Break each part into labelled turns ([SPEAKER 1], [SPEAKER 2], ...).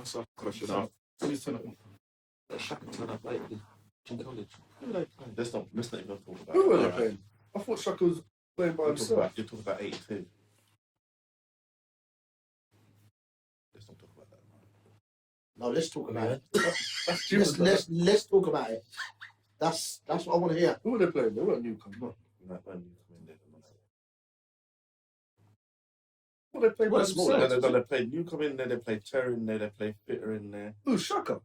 [SPEAKER 1] That's a question out. Shaka turn up late in college. Who were they playing? Let's not even talk about.
[SPEAKER 2] Who were they playing? I thought Shaka was playing by himself.
[SPEAKER 1] You're talking about 82. Let's not talk about that.
[SPEAKER 3] No, let's talk about it.
[SPEAKER 2] Let's
[SPEAKER 3] let's talk about it. That's what I want to hear.
[SPEAKER 2] Who were they playing? They weren't Newcomb. Well, they played by themselves.
[SPEAKER 1] They played Newcomb in there, they played Terry in there, they played Fitter in there.
[SPEAKER 2] Who, Shaka?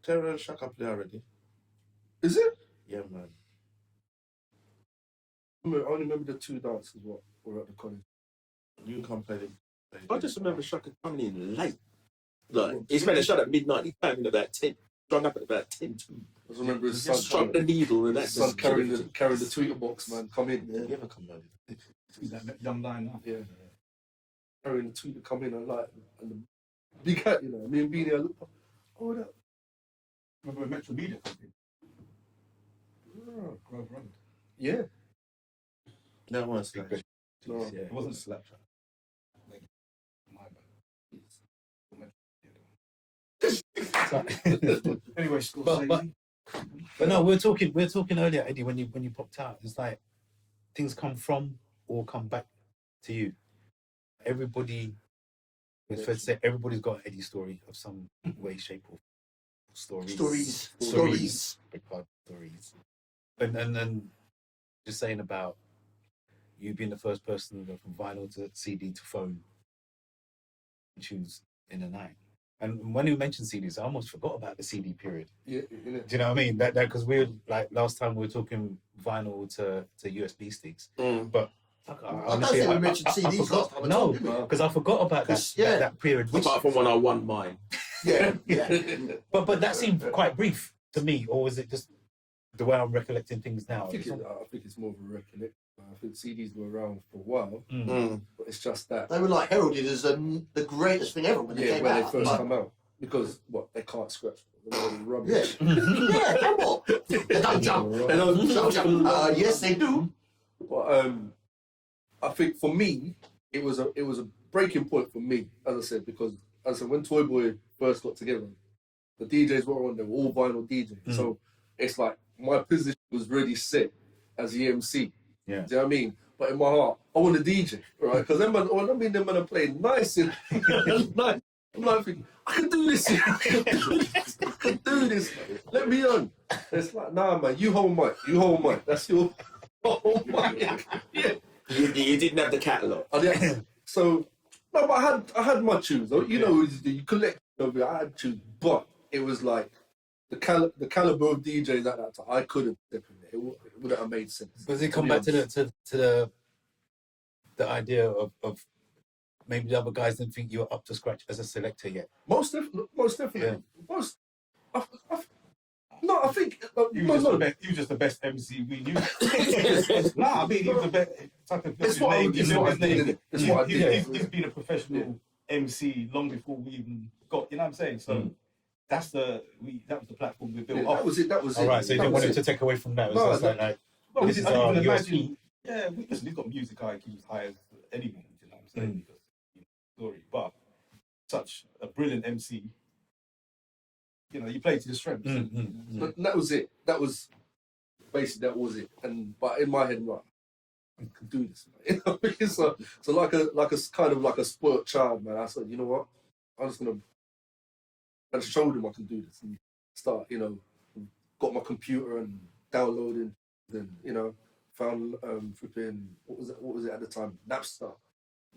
[SPEAKER 1] Terry and Shaka play already.
[SPEAKER 2] Is it?
[SPEAKER 1] Yeah, man.
[SPEAKER 2] I only remember the two dances were at the college.
[SPEAKER 1] Newcomb played him.
[SPEAKER 4] I just remember Shaka coming in late. Like, he's made a shot at midnight, he came in about 10. Strung up at about 10 too.
[SPEAKER 2] I just remember his son
[SPEAKER 4] struck the needle and
[SPEAKER 2] his son carrying the tweeter box, man. Come in.
[SPEAKER 1] Yeah, never come early.
[SPEAKER 5] He's that young line now.
[SPEAKER 2] Yeah. Carrying the tweeter, come in and the big hat, you know. Me and Beanie, I looked up. Oh, that.
[SPEAKER 5] Remember Metro Media company?
[SPEAKER 2] Oh.
[SPEAKER 5] Grove Road.
[SPEAKER 2] Yeah.
[SPEAKER 1] No, it wasn't Snapchat.
[SPEAKER 2] No.
[SPEAKER 5] Yeah, it wasn't Snapchat. Like, my bad. Anyway,
[SPEAKER 6] but no, we're talking earlier, Eddie, when you popped out. It's like things come from or come back to you. Everybody, it's fair to say, everybody's got an Eddie story of some way, shape, or stories. Big part stories. And then just saying about you being the first person to go from vinyl to CD to phone, tunes in a night. And when you mentioned CDs, I almost forgot about the CD period.
[SPEAKER 2] Yeah,
[SPEAKER 6] do you know what I mean? That because we were like last time we were talking vinyl to USB sticks, but
[SPEAKER 3] I don't think we mentioned CDs last time.
[SPEAKER 6] No, because I forgot about that period.
[SPEAKER 4] Apart from when I won mine.
[SPEAKER 3] Yeah.
[SPEAKER 6] But that seemed quite brief to me, or was it just the way I'm recollecting things now?
[SPEAKER 2] I think it's more of a recollection. I think CDs were around for a while, but it's just that
[SPEAKER 3] they were like heralded as the greatest thing ever when they came out.
[SPEAKER 2] When they first come out, because they can't scratch. They're rubbish.
[SPEAKER 3] Yeah, and what? They don't jump. They don't jump. Yes, they do.
[SPEAKER 2] But I think for me, it was a breaking point for me, as I said, because as I said, when Toy Boy first got together, the DJs were on. They were all vinyl DJs, so it's like my position was really set as the MC.
[SPEAKER 6] Yeah.
[SPEAKER 2] Do you know what I mean? But in my heart, I want a DJ, right? Because them men are playing nice and nice. I'm like thinking, I can do this. I can do this. Let me on. It's like, nah, man, you hold mic. That's your whole mic. Yeah.
[SPEAKER 4] You didn't have the catalogue.
[SPEAKER 2] So, no, but I had my tunes. You know, you collect of it. I had tunes, but it was like the caliber of DJs at that time. I couldn't step in there. It wouldn't have made sense.
[SPEAKER 6] Does it come back to the idea of maybe the other guys didn't think you were up to scratch as a selector yet?
[SPEAKER 2] Most definitely.
[SPEAKER 6] Yeah.
[SPEAKER 2] I think
[SPEAKER 5] you were just the best MC we knew. Nah, I mean, he was the best.
[SPEAKER 2] It's what I did.
[SPEAKER 5] He's been a professional MC long before we even got. You know what I'm saying? So. That was the platform we built off.
[SPEAKER 2] That was it.
[SPEAKER 6] All right, so you didn't want him to take away from that. It was this is our USP.
[SPEAKER 5] Yeah, listen, he's got music IQ as high as anyone. You know what I'm saying? Because story, but such a brilliant MC. You know, you play to your strengths.
[SPEAKER 2] But that was it. That was it. But in my head, I'm like, I can do this. You know, so like a kind of like a spoiled child, man. I said, you know what? I just showed him I can do this and start, got my computer and downloading, then, found flipping, what was it at the time? Napster.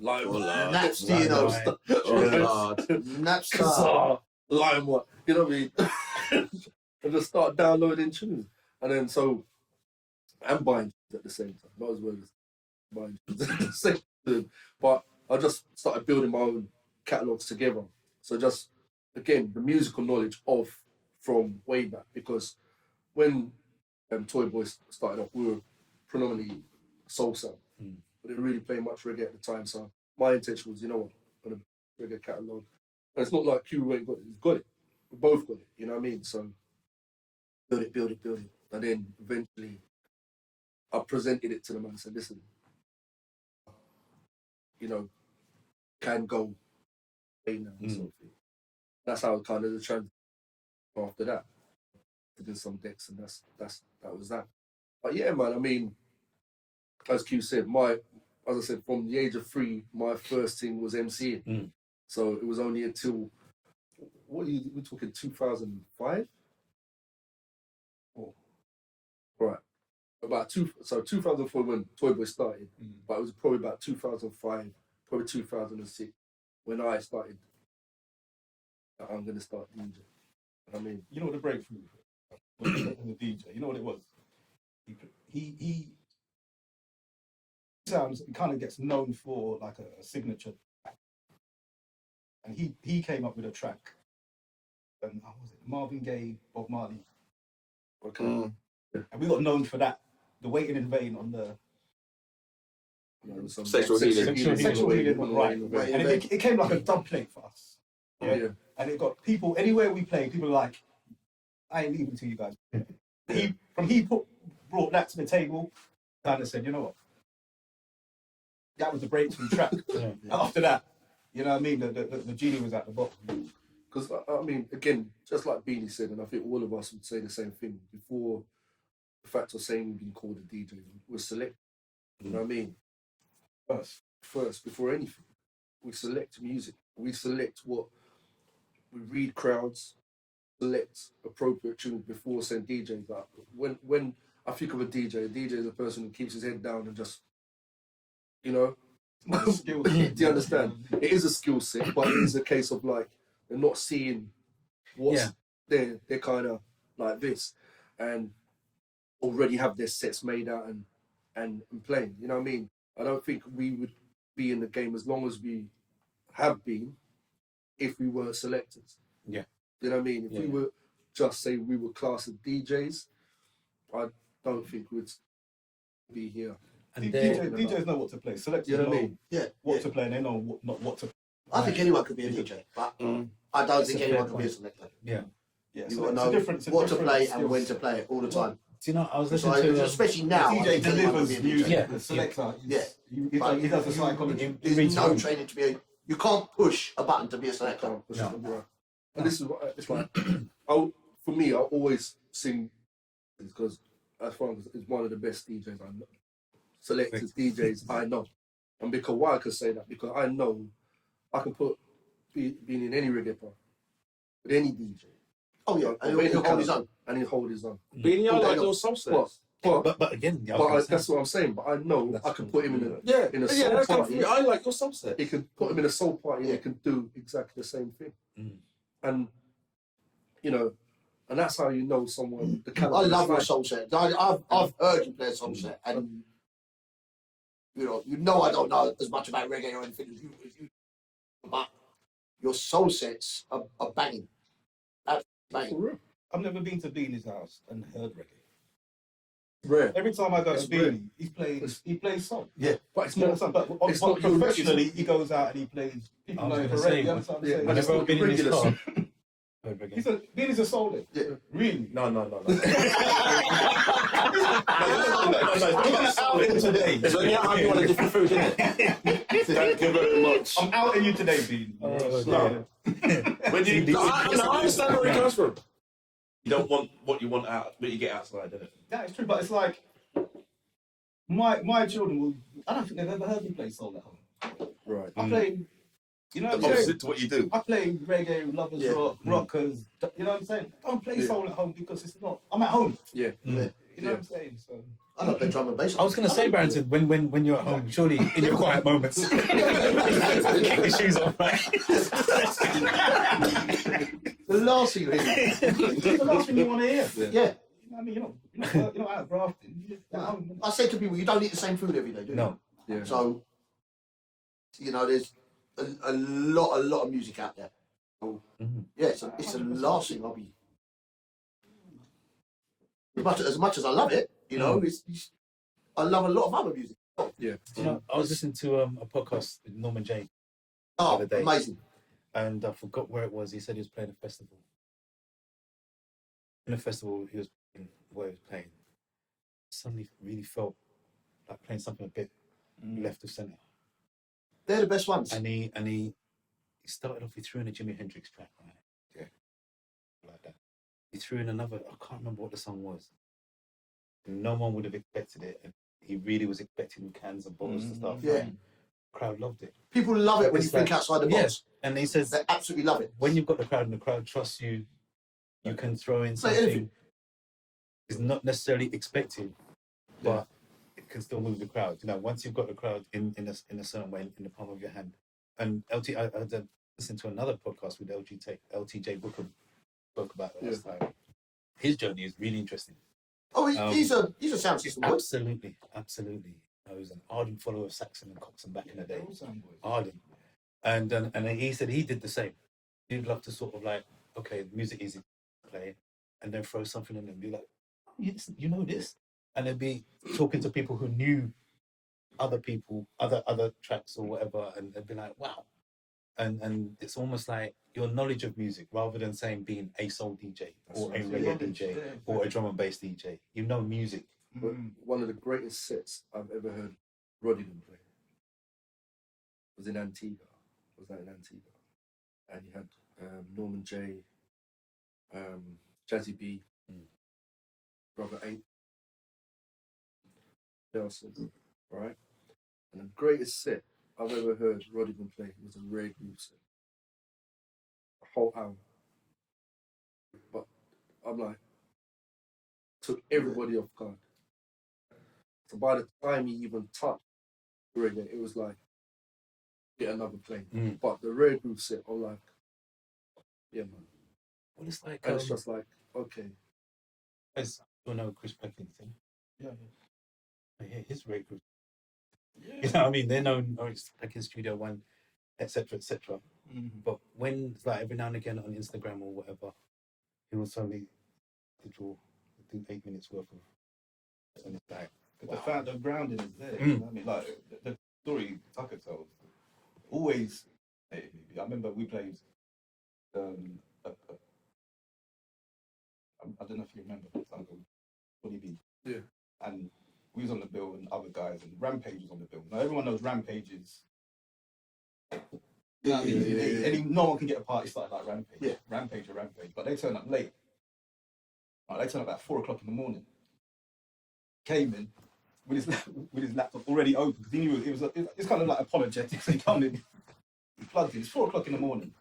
[SPEAKER 3] Napster,
[SPEAKER 2] Napster. LimeWire. You know what I mean? And just start downloading tunes. And then and buying tunes at the same time. Not as well as buying tunes at the same time. But I just started building my own catalogues together. So just, again, the musical knowledge from way back, because when Toy Boys started off, we were predominantly salsa. We didn't really play much reggae at the time, so my intention was, you know what, I'm going to reggae catalogue. And it's not like Q ain't got it, he's got it. We both got it, you know what I mean? So build it. And then eventually I presented it to them and I said, listen, can go now and sort of thing. That's how kind of the trend after that. To do some decks, and that was that. But yeah, man, I mean, as Q said, as I said, from the age of 3, my first thing was MCing. So it was only until we're talking 2005? Right. About 2004 when Toy Boy started, but it was probably about 2005, probably 2006 when I started. I'm gonna start DJ. I mean,
[SPEAKER 5] You know what the breakthrough was the DJ? You know what it was? He sounds, he kind of gets known for like a signature, and he came up with a track. And how was it? Marvin Gaye, Bob Marley,
[SPEAKER 2] okay.
[SPEAKER 5] and we got known for that. The Waiting in Vain on the
[SPEAKER 4] Sexual healing.
[SPEAKER 5] Sexual Healing went right, and it came like a dub plate for us.
[SPEAKER 2] Yeah.
[SPEAKER 5] And it got people anywhere we played. People were like, "I ain't leaving till you guys." He brought that to the table, kind of said, "You know what? That was the breakthrough track." After that, you know what I mean? The genie was at the bottom.
[SPEAKER 2] Because I mean, again, just like Beanie said, and I think all of us would say the same thing before the fact of saying we've been called a DJ was select. You know what I mean? First, before anything, we select music. We select what we read crowds, select appropriate tunes before saying DJ. Like when I think of a DJ is a person who keeps his head down and just, you know, do you understand? It is a skill set, but it is a case of like they're not seeing what's there. They're kind of like this, and already have their sets made out and playing. You know what I mean? I don't think we would be in the game as long as we have been if we were selectors.
[SPEAKER 6] Yeah.
[SPEAKER 2] You know what I mean? If we were just say we were class of DJs, I don't think we'd be here.
[SPEAKER 6] And
[SPEAKER 5] DJs know what to play. Selectors
[SPEAKER 2] You know what I
[SPEAKER 5] know
[SPEAKER 2] mean?
[SPEAKER 5] what to play, and they know what to.
[SPEAKER 3] I think anyone could be a DJ, but I don't think anyone could be a selector.
[SPEAKER 5] Yeah,
[SPEAKER 3] You
[SPEAKER 5] so
[SPEAKER 3] got to
[SPEAKER 5] it's
[SPEAKER 3] know
[SPEAKER 5] a different
[SPEAKER 3] what to play
[SPEAKER 5] skill
[SPEAKER 3] and when
[SPEAKER 5] set.
[SPEAKER 3] to play it all the time.
[SPEAKER 6] Do you know, I was
[SPEAKER 3] So,
[SPEAKER 6] listening to...
[SPEAKER 3] especially now, I
[SPEAKER 5] DJ
[SPEAKER 3] think anyone could
[SPEAKER 5] delivers
[SPEAKER 3] be a
[SPEAKER 5] music.
[SPEAKER 3] DJ.
[SPEAKER 6] Yeah.
[SPEAKER 5] The selector,
[SPEAKER 3] But
[SPEAKER 5] he does the psychology.
[SPEAKER 3] There's no training to be you can't push a button to be a selector.
[SPEAKER 2] And this is what it's like. For me, I always sing because as far as it's one of the best DJs I know. Selectors, DJs I know. And because why I can say that? Because I know I can being in any reggae bar with any DJ.
[SPEAKER 3] Oh yeah, and he'll hold his own.
[SPEAKER 2] And he'll hold his own.
[SPEAKER 4] Being like those subsets.
[SPEAKER 6] But again,
[SPEAKER 2] that's what I'm saying. But I know I can put him in a soul party.
[SPEAKER 4] I like your subset.
[SPEAKER 2] He can put him in a soul party and he can do exactly the same thing. And you know, and that's how you know someone.
[SPEAKER 3] I love your soul set. I've heard you play a soul set, and you know I don't know as much about reggae or anything as you, but your soul sets are banging. That's banging.
[SPEAKER 5] I've never been to Beanie's house and heard reggae.
[SPEAKER 2] Rare.
[SPEAKER 5] Every time I go
[SPEAKER 2] It's
[SPEAKER 5] to Beanie, he plays soul.
[SPEAKER 2] Yeah, but it's
[SPEAKER 5] You know
[SPEAKER 2] not.
[SPEAKER 5] what I'm saying? But professionally, he goes out and he plays. People know him for reggae. You understand what I'm saying?
[SPEAKER 6] I've never been in his car.
[SPEAKER 5] Beanie's a soul head.
[SPEAKER 2] Yeah.
[SPEAKER 5] Really?
[SPEAKER 4] No.
[SPEAKER 5] I'm outing today.
[SPEAKER 4] So yeah, I'm on a different food, isn't it? Thank you very much.
[SPEAKER 5] I'm outing you today, Beanie.
[SPEAKER 4] When you, I understand where it comes from. You don't want what you want out, but you get outside, don't it?
[SPEAKER 5] That is true, but it's like my children will. I don't think they've ever heard me play soul at home.
[SPEAKER 2] Right.
[SPEAKER 5] I play, you know,
[SPEAKER 4] The opposite to what you do.
[SPEAKER 5] I play reggae, lovers rock, rockers. You know what I'm saying? I don't play soul at home because it's not. I'm at home.
[SPEAKER 2] Yeah.
[SPEAKER 5] You know what I'm saying? So
[SPEAKER 3] I don't play drum and bass.
[SPEAKER 6] I was going to say, Barrington, when you're at home, surely in your quiet moments, kick your shoes off, right?
[SPEAKER 3] The last thing you hear.
[SPEAKER 5] it's the last thing you want to hear.
[SPEAKER 3] Yeah.
[SPEAKER 5] You know what I mean? You're not out grafting. You're just at home.
[SPEAKER 3] I say to people, you don't eat the same food every day, do you?
[SPEAKER 6] No.
[SPEAKER 2] Yeah.
[SPEAKER 3] So, there's a lot of music out there. So, yeah, it's the last thing I'll be. As much as I love it, I love a lot of other music.
[SPEAKER 2] Yeah.
[SPEAKER 6] You know, I was listening to a podcast with Norman Jane,
[SPEAKER 3] Oh,
[SPEAKER 6] other day.
[SPEAKER 3] amazing.
[SPEAKER 6] and I forgot where it was. He said he was playing a festival. In a festival, he was playing where he was playing. Suddenly, really felt like playing something a bit left of centre.
[SPEAKER 3] They're the best ones.
[SPEAKER 6] And he he started off, he threw in a Jimi Hendrix track, right? Yeah. Like that. He threw in another, I can't remember what the song was. No one would have expected it. And he really was expecting cans and bottles and stuff.
[SPEAKER 3] Yeah.
[SPEAKER 6] Right? Crowd loved it.
[SPEAKER 3] People love it when you
[SPEAKER 6] It's
[SPEAKER 3] think
[SPEAKER 6] like-
[SPEAKER 3] outside the
[SPEAKER 6] Yeah.
[SPEAKER 3] box.
[SPEAKER 6] And he says,
[SPEAKER 3] They absolutely love it.
[SPEAKER 6] when you've got the crowd and the crowd trusts you, you can throw in
[SPEAKER 3] Play
[SPEAKER 6] something
[SPEAKER 3] anything.
[SPEAKER 6] is not necessarily expected, but it can still move the crowd. You know, once you've got the crowd in a certain way in the palm of your hand. And I listened to another podcast with LTJ Bookham spoke about it last time. His journey is really interesting.
[SPEAKER 3] Oh, he's a sound system boy.
[SPEAKER 6] Absolutely. He was an ardent follower of Saxon and Coxon back in the day. Ardent. And he said he did the same. He'd love to sort of like, okay, the music easy to play, and then throw something in and be like, oh, yes, you know this? And then be talking to people who knew other people, other tracks or whatever, and they'd be like, wow. And it's almost like your knowledge of music, rather than saying being a soul DJ or a reggae DJ or a drum and bass DJ. You know music.
[SPEAKER 2] But one of the greatest sets I've ever heard Rodingham play was in Antigua. Was that in Antigua? And you had Norman J, Jazzy B, Robert A. Nelson, right? And the greatest set I've ever heard Rodingham play was a Rare Groove set. A whole hour. But I'm like, took everybody off guard. So by the time he even touched reggae, it was like, get another plane. But the Rare Groove set, I'm like, yeah, man.
[SPEAKER 6] Well, it's like,
[SPEAKER 2] And it's just like, okay.
[SPEAKER 6] as you know, Chris Perkins thing. Yeah. His rate group. You know what I mean? They're known, it's like in Studio One, etc., etc. But when it's like every now and again on Instagram or whatever, he will suddenly draw 8 minutes worth of, and it's like,
[SPEAKER 5] The grounding is there. You know what I mean? Like the story Tucker tells always. I remember we played. I don't know if you remember, Tucker, Bonnie B.
[SPEAKER 2] Yeah.
[SPEAKER 5] And we was on the bill and other guys, and Rampage was on the bill. Now everyone knows Rampage is. No one can get a party started like Rampage.
[SPEAKER 3] Yeah.
[SPEAKER 5] Rampage. But they turn up late. They turn up at 4 o'clock in the morning. Came in with his laptop already open because he knew it's kind of like apologetic. So he come in, he plugged in. It's 4 o'clock in the morning.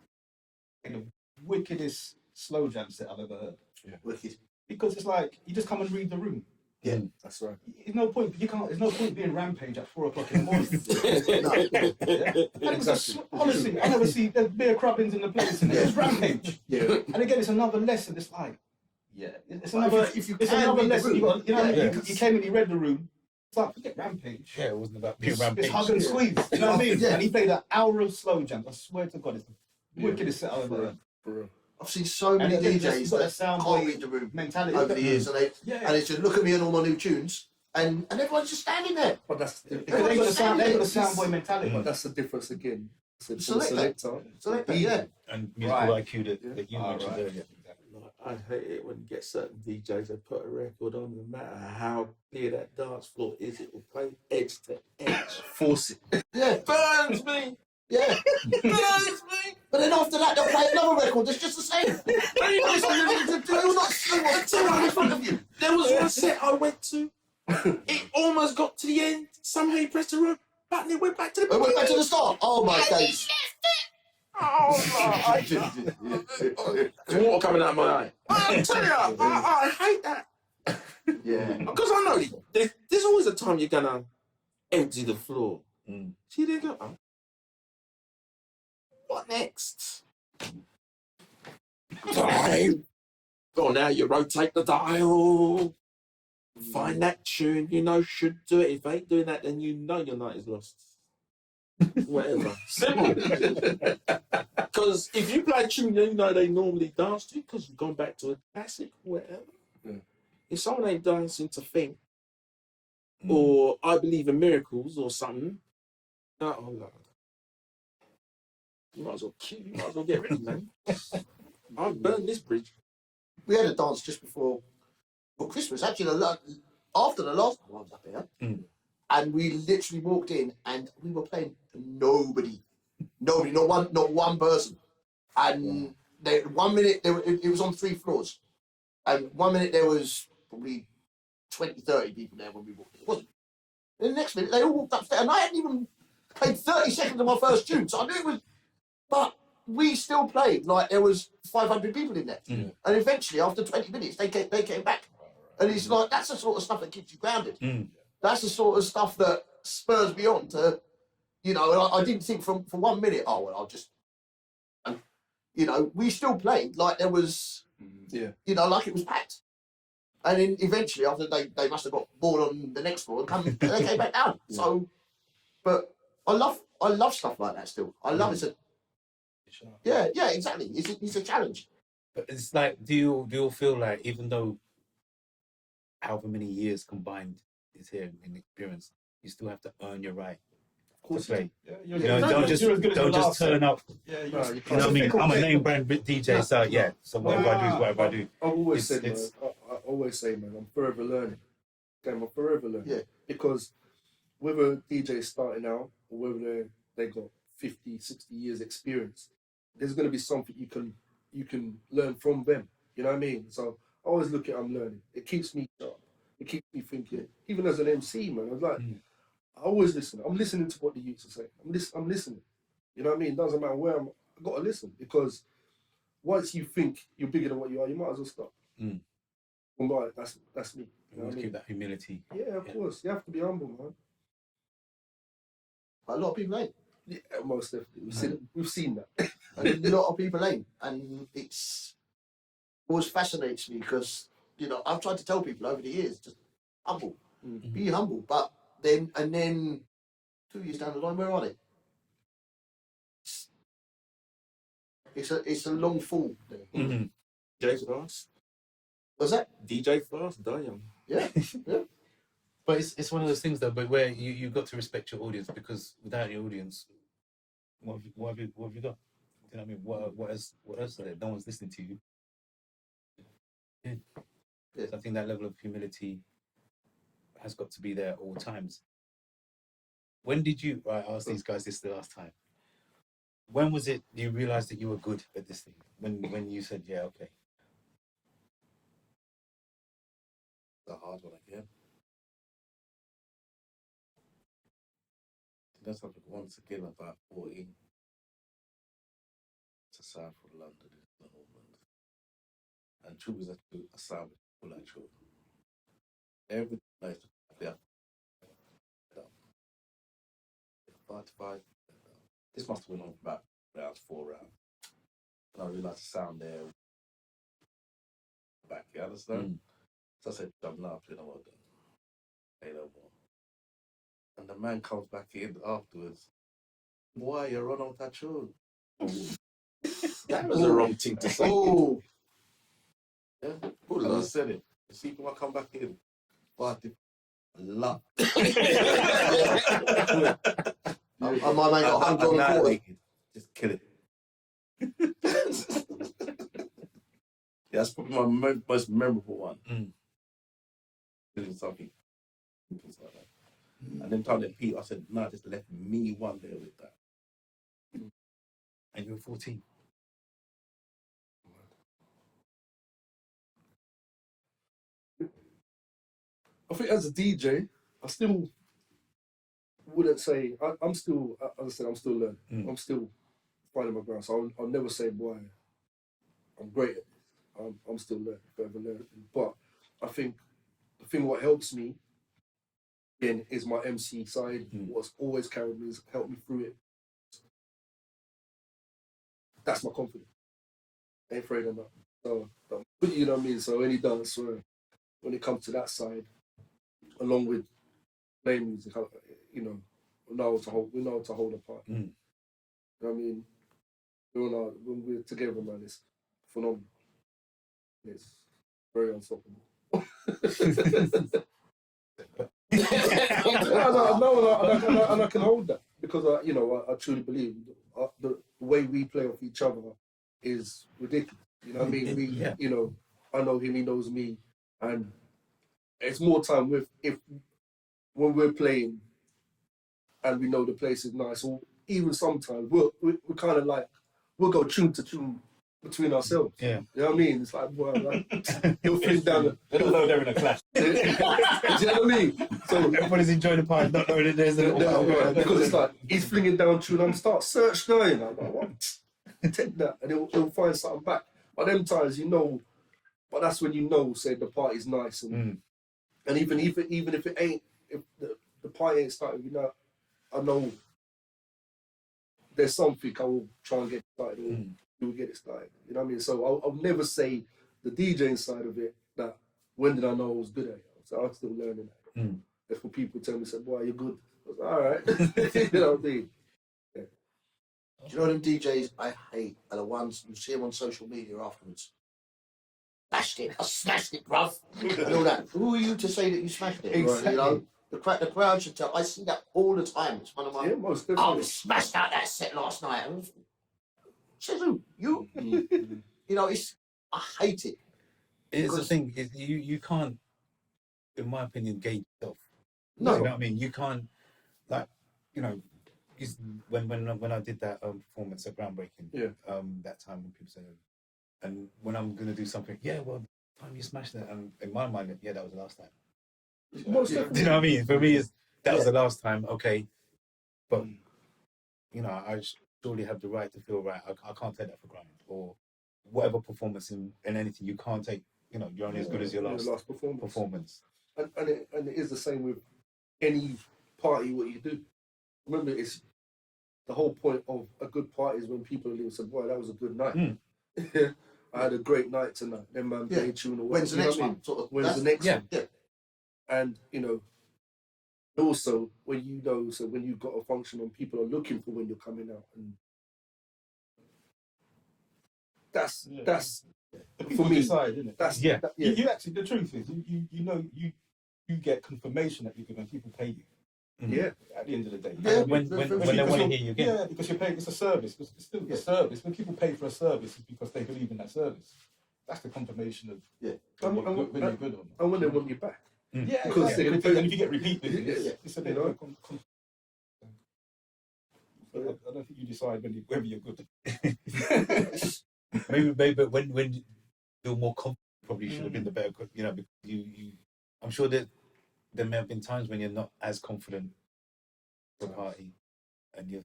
[SPEAKER 5] Like the wickedest slow jam set I've ever heard.
[SPEAKER 3] Yeah. Wicked.
[SPEAKER 5] Because it's like you just come and read the room.
[SPEAKER 2] Yeah, that's right.
[SPEAKER 5] There's no point. There's no point being Rampage at 4 o'clock in the morning. And it's honestly, I never see there's beer crubbings in the place, and it's Rampage.
[SPEAKER 3] Yeah.
[SPEAKER 5] And again, it's another lesson. It's like, it's another.
[SPEAKER 3] If you
[SPEAKER 5] It's
[SPEAKER 3] can
[SPEAKER 5] another
[SPEAKER 3] read the
[SPEAKER 5] lesson.
[SPEAKER 3] room.
[SPEAKER 5] You know what I mean?
[SPEAKER 3] Yeah.
[SPEAKER 5] You came and you read the room. It's like, forget Rampage.
[SPEAKER 6] yeah, it wasn't about being
[SPEAKER 5] It's
[SPEAKER 6] Rampage.
[SPEAKER 5] hug and squeeze. You know what I mean?
[SPEAKER 3] Yeah.
[SPEAKER 5] And he played an hour of slow jams. I swear to God, it's the wickedest set I've ever heard.
[SPEAKER 2] For real.
[SPEAKER 3] I've seen so many
[SPEAKER 5] And
[SPEAKER 3] DJs
[SPEAKER 5] you've got
[SPEAKER 3] that
[SPEAKER 5] a sound
[SPEAKER 3] can't
[SPEAKER 5] boy
[SPEAKER 3] read the room
[SPEAKER 5] mentality
[SPEAKER 3] over the years, and
[SPEAKER 5] Yeah.
[SPEAKER 3] it's just look at me and all my new tunes, and everyone's just standing there.
[SPEAKER 2] But that's
[SPEAKER 5] Because they got the sound boy mentality.
[SPEAKER 2] But that's the difference again. It's
[SPEAKER 3] Selector. Yeah.
[SPEAKER 6] And musical
[SPEAKER 5] Right.
[SPEAKER 6] IQ that you mentioned
[SPEAKER 5] right.
[SPEAKER 6] earlier.
[SPEAKER 4] I hate it when you get certain DJs that put a record on, no matter how clear that dance floor is, it will play edge to edge.
[SPEAKER 2] Force it.
[SPEAKER 3] Yeah.
[SPEAKER 4] Burns me!
[SPEAKER 3] Yeah.
[SPEAKER 4] Burns me!
[SPEAKER 3] But then after that, they'll play another record that's just the same. They're not still in front of you.
[SPEAKER 4] There was one set I went to, it almost got to the end, somehow he pressed the wrong button, it went back to the
[SPEAKER 3] We went back to the start. Oh my days.
[SPEAKER 4] Oh, there's water coming out of my eye. I'm telling you, I hate that.
[SPEAKER 3] Yeah.
[SPEAKER 4] Because I know there's always a time you're gonna empty the floor. See, they go, oh, what next? Time. Oh, now you rotate the dial. Find that tune you know should do it. If they ain't doing that, then you know your night is lost. Whatever. Simple. Because if you play a tune you know they normally dance to, because you're going back to a classic, whatever.
[SPEAKER 2] Yeah.
[SPEAKER 4] If someone ain't dancing to Think, or I Believe in Miracles, or something, oh Lord. You might as well kill, you might as well get rid of them, man. I've burned this bridge.
[SPEAKER 3] We had a dance just before Christmas, actually, after the last time I was up here. And we literally walked in and we were playing nobody. Nobody, not one person. And they, 1 minute it was on 3 floors, and 1 minute there was probably 20, 30 people there when we walked in. It wasn't. And the next minute they all walked upstairs, and I hadn't even played 30 seconds of my first tune, so I knew it was. But we still played like there was 500 people in there, and eventually after 20 minutes they came back, and it's like that's the sort of stuff that keeps you grounded. That's the sort of stuff that spurs me on to, you know. And I didn't think for 1 minute, oh well, I'll just. You know, we still played like there was, you know, like it was packed. And then eventually, after they must have got bored on the next floor and they came back down. So, but I love stuff like that still. I love it. Yeah, exactly. It's a challenge.
[SPEAKER 6] But it's like, do you feel like even though however many years combined is here in experience, you still have to earn your right to play?
[SPEAKER 5] Yeah,
[SPEAKER 6] You know, don't just turn up.
[SPEAKER 5] Yeah,
[SPEAKER 6] You know what I mean? I'm a name brand DJ, so yeah. So whatever I do is whatever I do.
[SPEAKER 2] I've always
[SPEAKER 6] It's-
[SPEAKER 2] said, man, I always say, man, I'm forever learning. Okay, I'm forever learning.
[SPEAKER 3] Yeah.
[SPEAKER 2] Because whether DJ's starting out or whether they got 50, 60 years experience, there's going to be something you can learn from them. You know what I mean? So I always look at I'm learning. It keeps me sharp. It keeps me thinking. Even as an MC, man, I was like, I always listen. I'm listening to what the youths are saying. I'm listening. You know what I mean? It doesn't matter where I got to listen, because once you think you're bigger than what you are, you might as well stop. Well, that's me. You know
[SPEAKER 6] Always
[SPEAKER 2] what I mean?
[SPEAKER 6] keep that humility.
[SPEAKER 2] Yeah, of course. You have to be humble, man.
[SPEAKER 3] A lot of people ain't.
[SPEAKER 2] Yeah, most definitely. We've seen that.
[SPEAKER 3] And a lot of people ain't. And it's always fascinates me because, you know, I've tried to tell people over the years, just humble. Be humble. But then 2 years down the line, where are they? It's a long fall.
[SPEAKER 4] DJs fast.
[SPEAKER 3] Was that?
[SPEAKER 4] DJ fast, die young.
[SPEAKER 3] Yeah.
[SPEAKER 6] But it's one of those things though, but where you got to respect your audience, because without your audience, what have you got? You know what I mean? What else is there? No one's listening to you.
[SPEAKER 3] Yeah.
[SPEAKER 6] So I think that level of humility has got to be there at all times. When did you? I asked these guys this the last time. When was it you realized that you were good at this thing? When you said, yeah, okay.
[SPEAKER 1] The hard one again. That's something once again about 14. It's a sound from London, it's the Northland. And true is a sound full of true. Everything nice to there. 45. This must have went on for about rounds, 4 rounds. And I realised the sound there back, you understand? So I said, I'm not you know what, hey, no more. And the man comes back in afterwards. Why you run out that tune?
[SPEAKER 4] That was the wrong thing to say.
[SPEAKER 3] Oh,
[SPEAKER 1] Yeah, I just said it. You see when I come back in, 40, love.
[SPEAKER 3] and my mate got hung on the quarter.
[SPEAKER 1] Just kill it. Yeah, that's probably my most memorable one. Doing something like that. And then telling Pete, I said, no, just left me one there with that.
[SPEAKER 6] And you were 14.
[SPEAKER 2] I think as a DJ, I still wouldn't say I'm still, as I said, I'm still learning. I'm still finding my ground. So I'll never say, boy, I'm great at this. I'm still learning, forever learning. But I think the thing what helps me again is my MC side. What's always carried me, has helped me through it. That's my confidence. I ain't afraid of that. So you know what I mean. So any dance when it comes to that side, along with playing music, you know, we know how to hold apart. You know what I mean? When we're together, man, it's phenomenal. It's very unstoppable. And I can hold that because I truly believe the way we play off each other is ridiculous. You know what I mean? You know, I know him, he knows me, and it's more time when we're playing and we know the place is nice. even sometimes we're kind of like, we'll go tune to tune between ourselves.
[SPEAKER 6] Yeah.
[SPEAKER 2] You know what I mean? It's like, boy, like, he'll fling down
[SPEAKER 5] They don't know they're in a clash.
[SPEAKER 2] Do you know what I mean? So
[SPEAKER 6] Everybody's enjoying the party, not knowing that there's a little
[SPEAKER 2] because it's like he's flinging down tune, I'm start search going. I'm like, what? Take that, and he'll find something back. But them times, you know, but that's when you know, say the party's nice, and even if it ain't, if the party ain't started, you know, I know there's something I will try and get started, or we will get it started. You know what I mean? So I'll never say the DJing side of it, that when did I know I was good at it? So I'm still learning that. If people tell me, say, boy, you're good. I was like, all right. You know what I mean? Yeah.
[SPEAKER 3] Do you know them DJs I hate are the ones you see them on social media afterwards? Smashed it. I smashed it, bruv. And all that. Who are you to say that you smashed it?
[SPEAKER 5] Exactly.
[SPEAKER 3] You know, the crowd should tell. I see that all the time. It's one of my.
[SPEAKER 2] Yeah, most
[SPEAKER 3] Oh,
[SPEAKER 2] definitely.
[SPEAKER 3] we smashed out that set last night. Says who? You? You know, I hate it.
[SPEAKER 6] It's the
[SPEAKER 3] Because-
[SPEAKER 6] thing, you can't, in my opinion, gauge yourself.
[SPEAKER 3] No.
[SPEAKER 6] You know what I mean? You can't, like, you know, when I did that performance at Groundbreaking, that time when people say, and when I'm going to do something, yeah, well, the time you smashed it, and in my mind, yeah, that was the last time.
[SPEAKER 2] Most
[SPEAKER 6] Do
[SPEAKER 2] definitely.
[SPEAKER 6] you know what I mean? For me, that was the last time, okay, but, you know, I surely have the right to feel right. I can't take that for granted, or whatever performance in anything, you can't take, you know, you're only as good as your last performance.
[SPEAKER 2] And it is the same with any party, what you do. Remember, it's the whole point of a good party is when people are leaving and say, boy, that was a good night. I had a great night tonight. Then man played tune or
[SPEAKER 3] When's the next one? Sort of,
[SPEAKER 2] When's the next one?
[SPEAKER 3] Yeah.
[SPEAKER 2] And, you know, also when you know, so when you've got a function and people are looking for when you're coming out, and that's
[SPEAKER 5] The people
[SPEAKER 2] for me,
[SPEAKER 5] decide, isn't it?
[SPEAKER 2] that's
[SPEAKER 6] Yeah.
[SPEAKER 5] You actually, the truth is, you know, you get confirmation that you're good when people pay you.
[SPEAKER 2] yeah.
[SPEAKER 5] At the end of the day,
[SPEAKER 3] Yeah.
[SPEAKER 6] When they want to hear you again.
[SPEAKER 5] Yeah, because you're paying. It's a service. It's still a service. When people pay for a service, it's because they believe in that service. That's the confirmation of when you're good or not.
[SPEAKER 2] And when they want you back.
[SPEAKER 5] Yeah,
[SPEAKER 2] Because
[SPEAKER 5] exactly.
[SPEAKER 2] they-
[SPEAKER 5] And if you get repeat business, it's a bit
[SPEAKER 2] You know?
[SPEAKER 5] of I don't think you decide whether you're good.
[SPEAKER 6] Maybe but when you're more confident, probably should have been the better, you know, because you I'm sure that there may have been times when you're not as confident for the party, and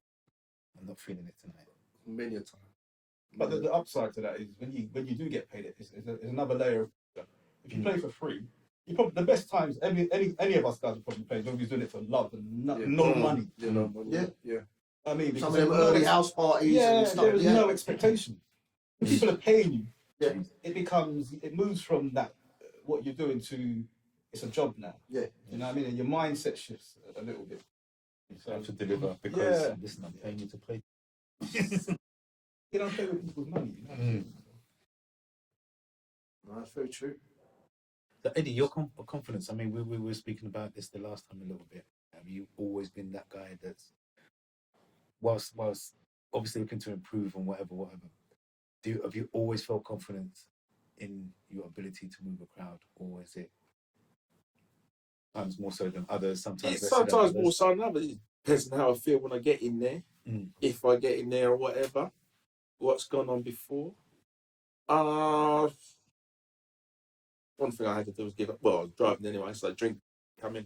[SPEAKER 6] I'm not feeling it tonight.
[SPEAKER 2] Many a time.
[SPEAKER 5] But the upside to that is when you do get paid, it's another layer of. If you play for free, you probably the best times any of us guys will probably play when we're doing it for love and no money.
[SPEAKER 2] You know, yeah.
[SPEAKER 5] I mean,
[SPEAKER 3] Some of
[SPEAKER 5] because
[SPEAKER 3] them early house parties and stuff.
[SPEAKER 5] there is no expectation. When people are paying you,
[SPEAKER 3] Yeah.
[SPEAKER 5] it moves from that what you're doing to it's a job now.
[SPEAKER 3] Yeah.
[SPEAKER 5] You know what I mean? And your mindset shifts a little bit.
[SPEAKER 6] So I have to deliver because
[SPEAKER 5] Yeah.
[SPEAKER 6] listen, I'm paying you to play.
[SPEAKER 5] You don't play with people's money. You know?
[SPEAKER 3] No, that's very true.
[SPEAKER 6] So Eddie, your confidence. I mean, we were speaking about this the last time a little bit. Have you always been that guy that's whilst obviously looking to improve and whatever? Have you always felt confident in your ability to move a crowd, or is it sometimes more so than others? Sometimes
[SPEAKER 4] It's
[SPEAKER 6] less so than
[SPEAKER 4] sometimes
[SPEAKER 6] others?
[SPEAKER 4] more so than others. It depends on how I feel when I get in there. If I get in there or whatever, what's gone on before. One thing I had to do was give up. Well, I was driving anyway, so I drink coming.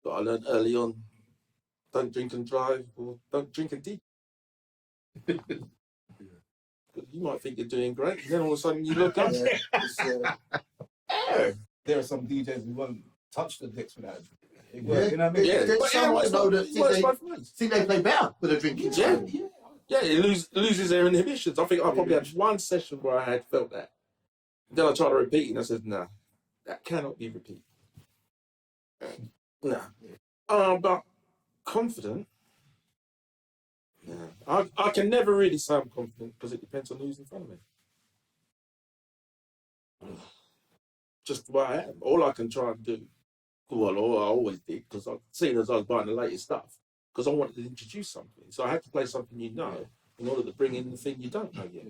[SPEAKER 4] But I learned early on, don't drink and drive, or don't drink and dig. You might think you're doing great, and then all of a sudden you look up.
[SPEAKER 5] There are some DJs who won't touch the decks without. You know
[SPEAKER 3] Yeah.
[SPEAKER 5] what I mean?
[SPEAKER 4] Yeah,
[SPEAKER 3] There's
[SPEAKER 4] but
[SPEAKER 3] some that know that
[SPEAKER 4] it works both ways.
[SPEAKER 3] think they play better with a drinking.
[SPEAKER 4] Yeah.
[SPEAKER 3] side.
[SPEAKER 4] Yeah, it loses their inhibitions. I think I probably had one session where I had felt that. Then I tried to repeat it and I said, nah, that cannot be repeated. Nah. But confident? Nah. I can never really say I'm confident because it depends on who's in front of me. Just the way I am. All I can try and do, well, all I always did, because I've seen as I was buying the latest stuff, because I wanted to introduce something. So I had to play something you know in order to bring in the thing you don't know yet.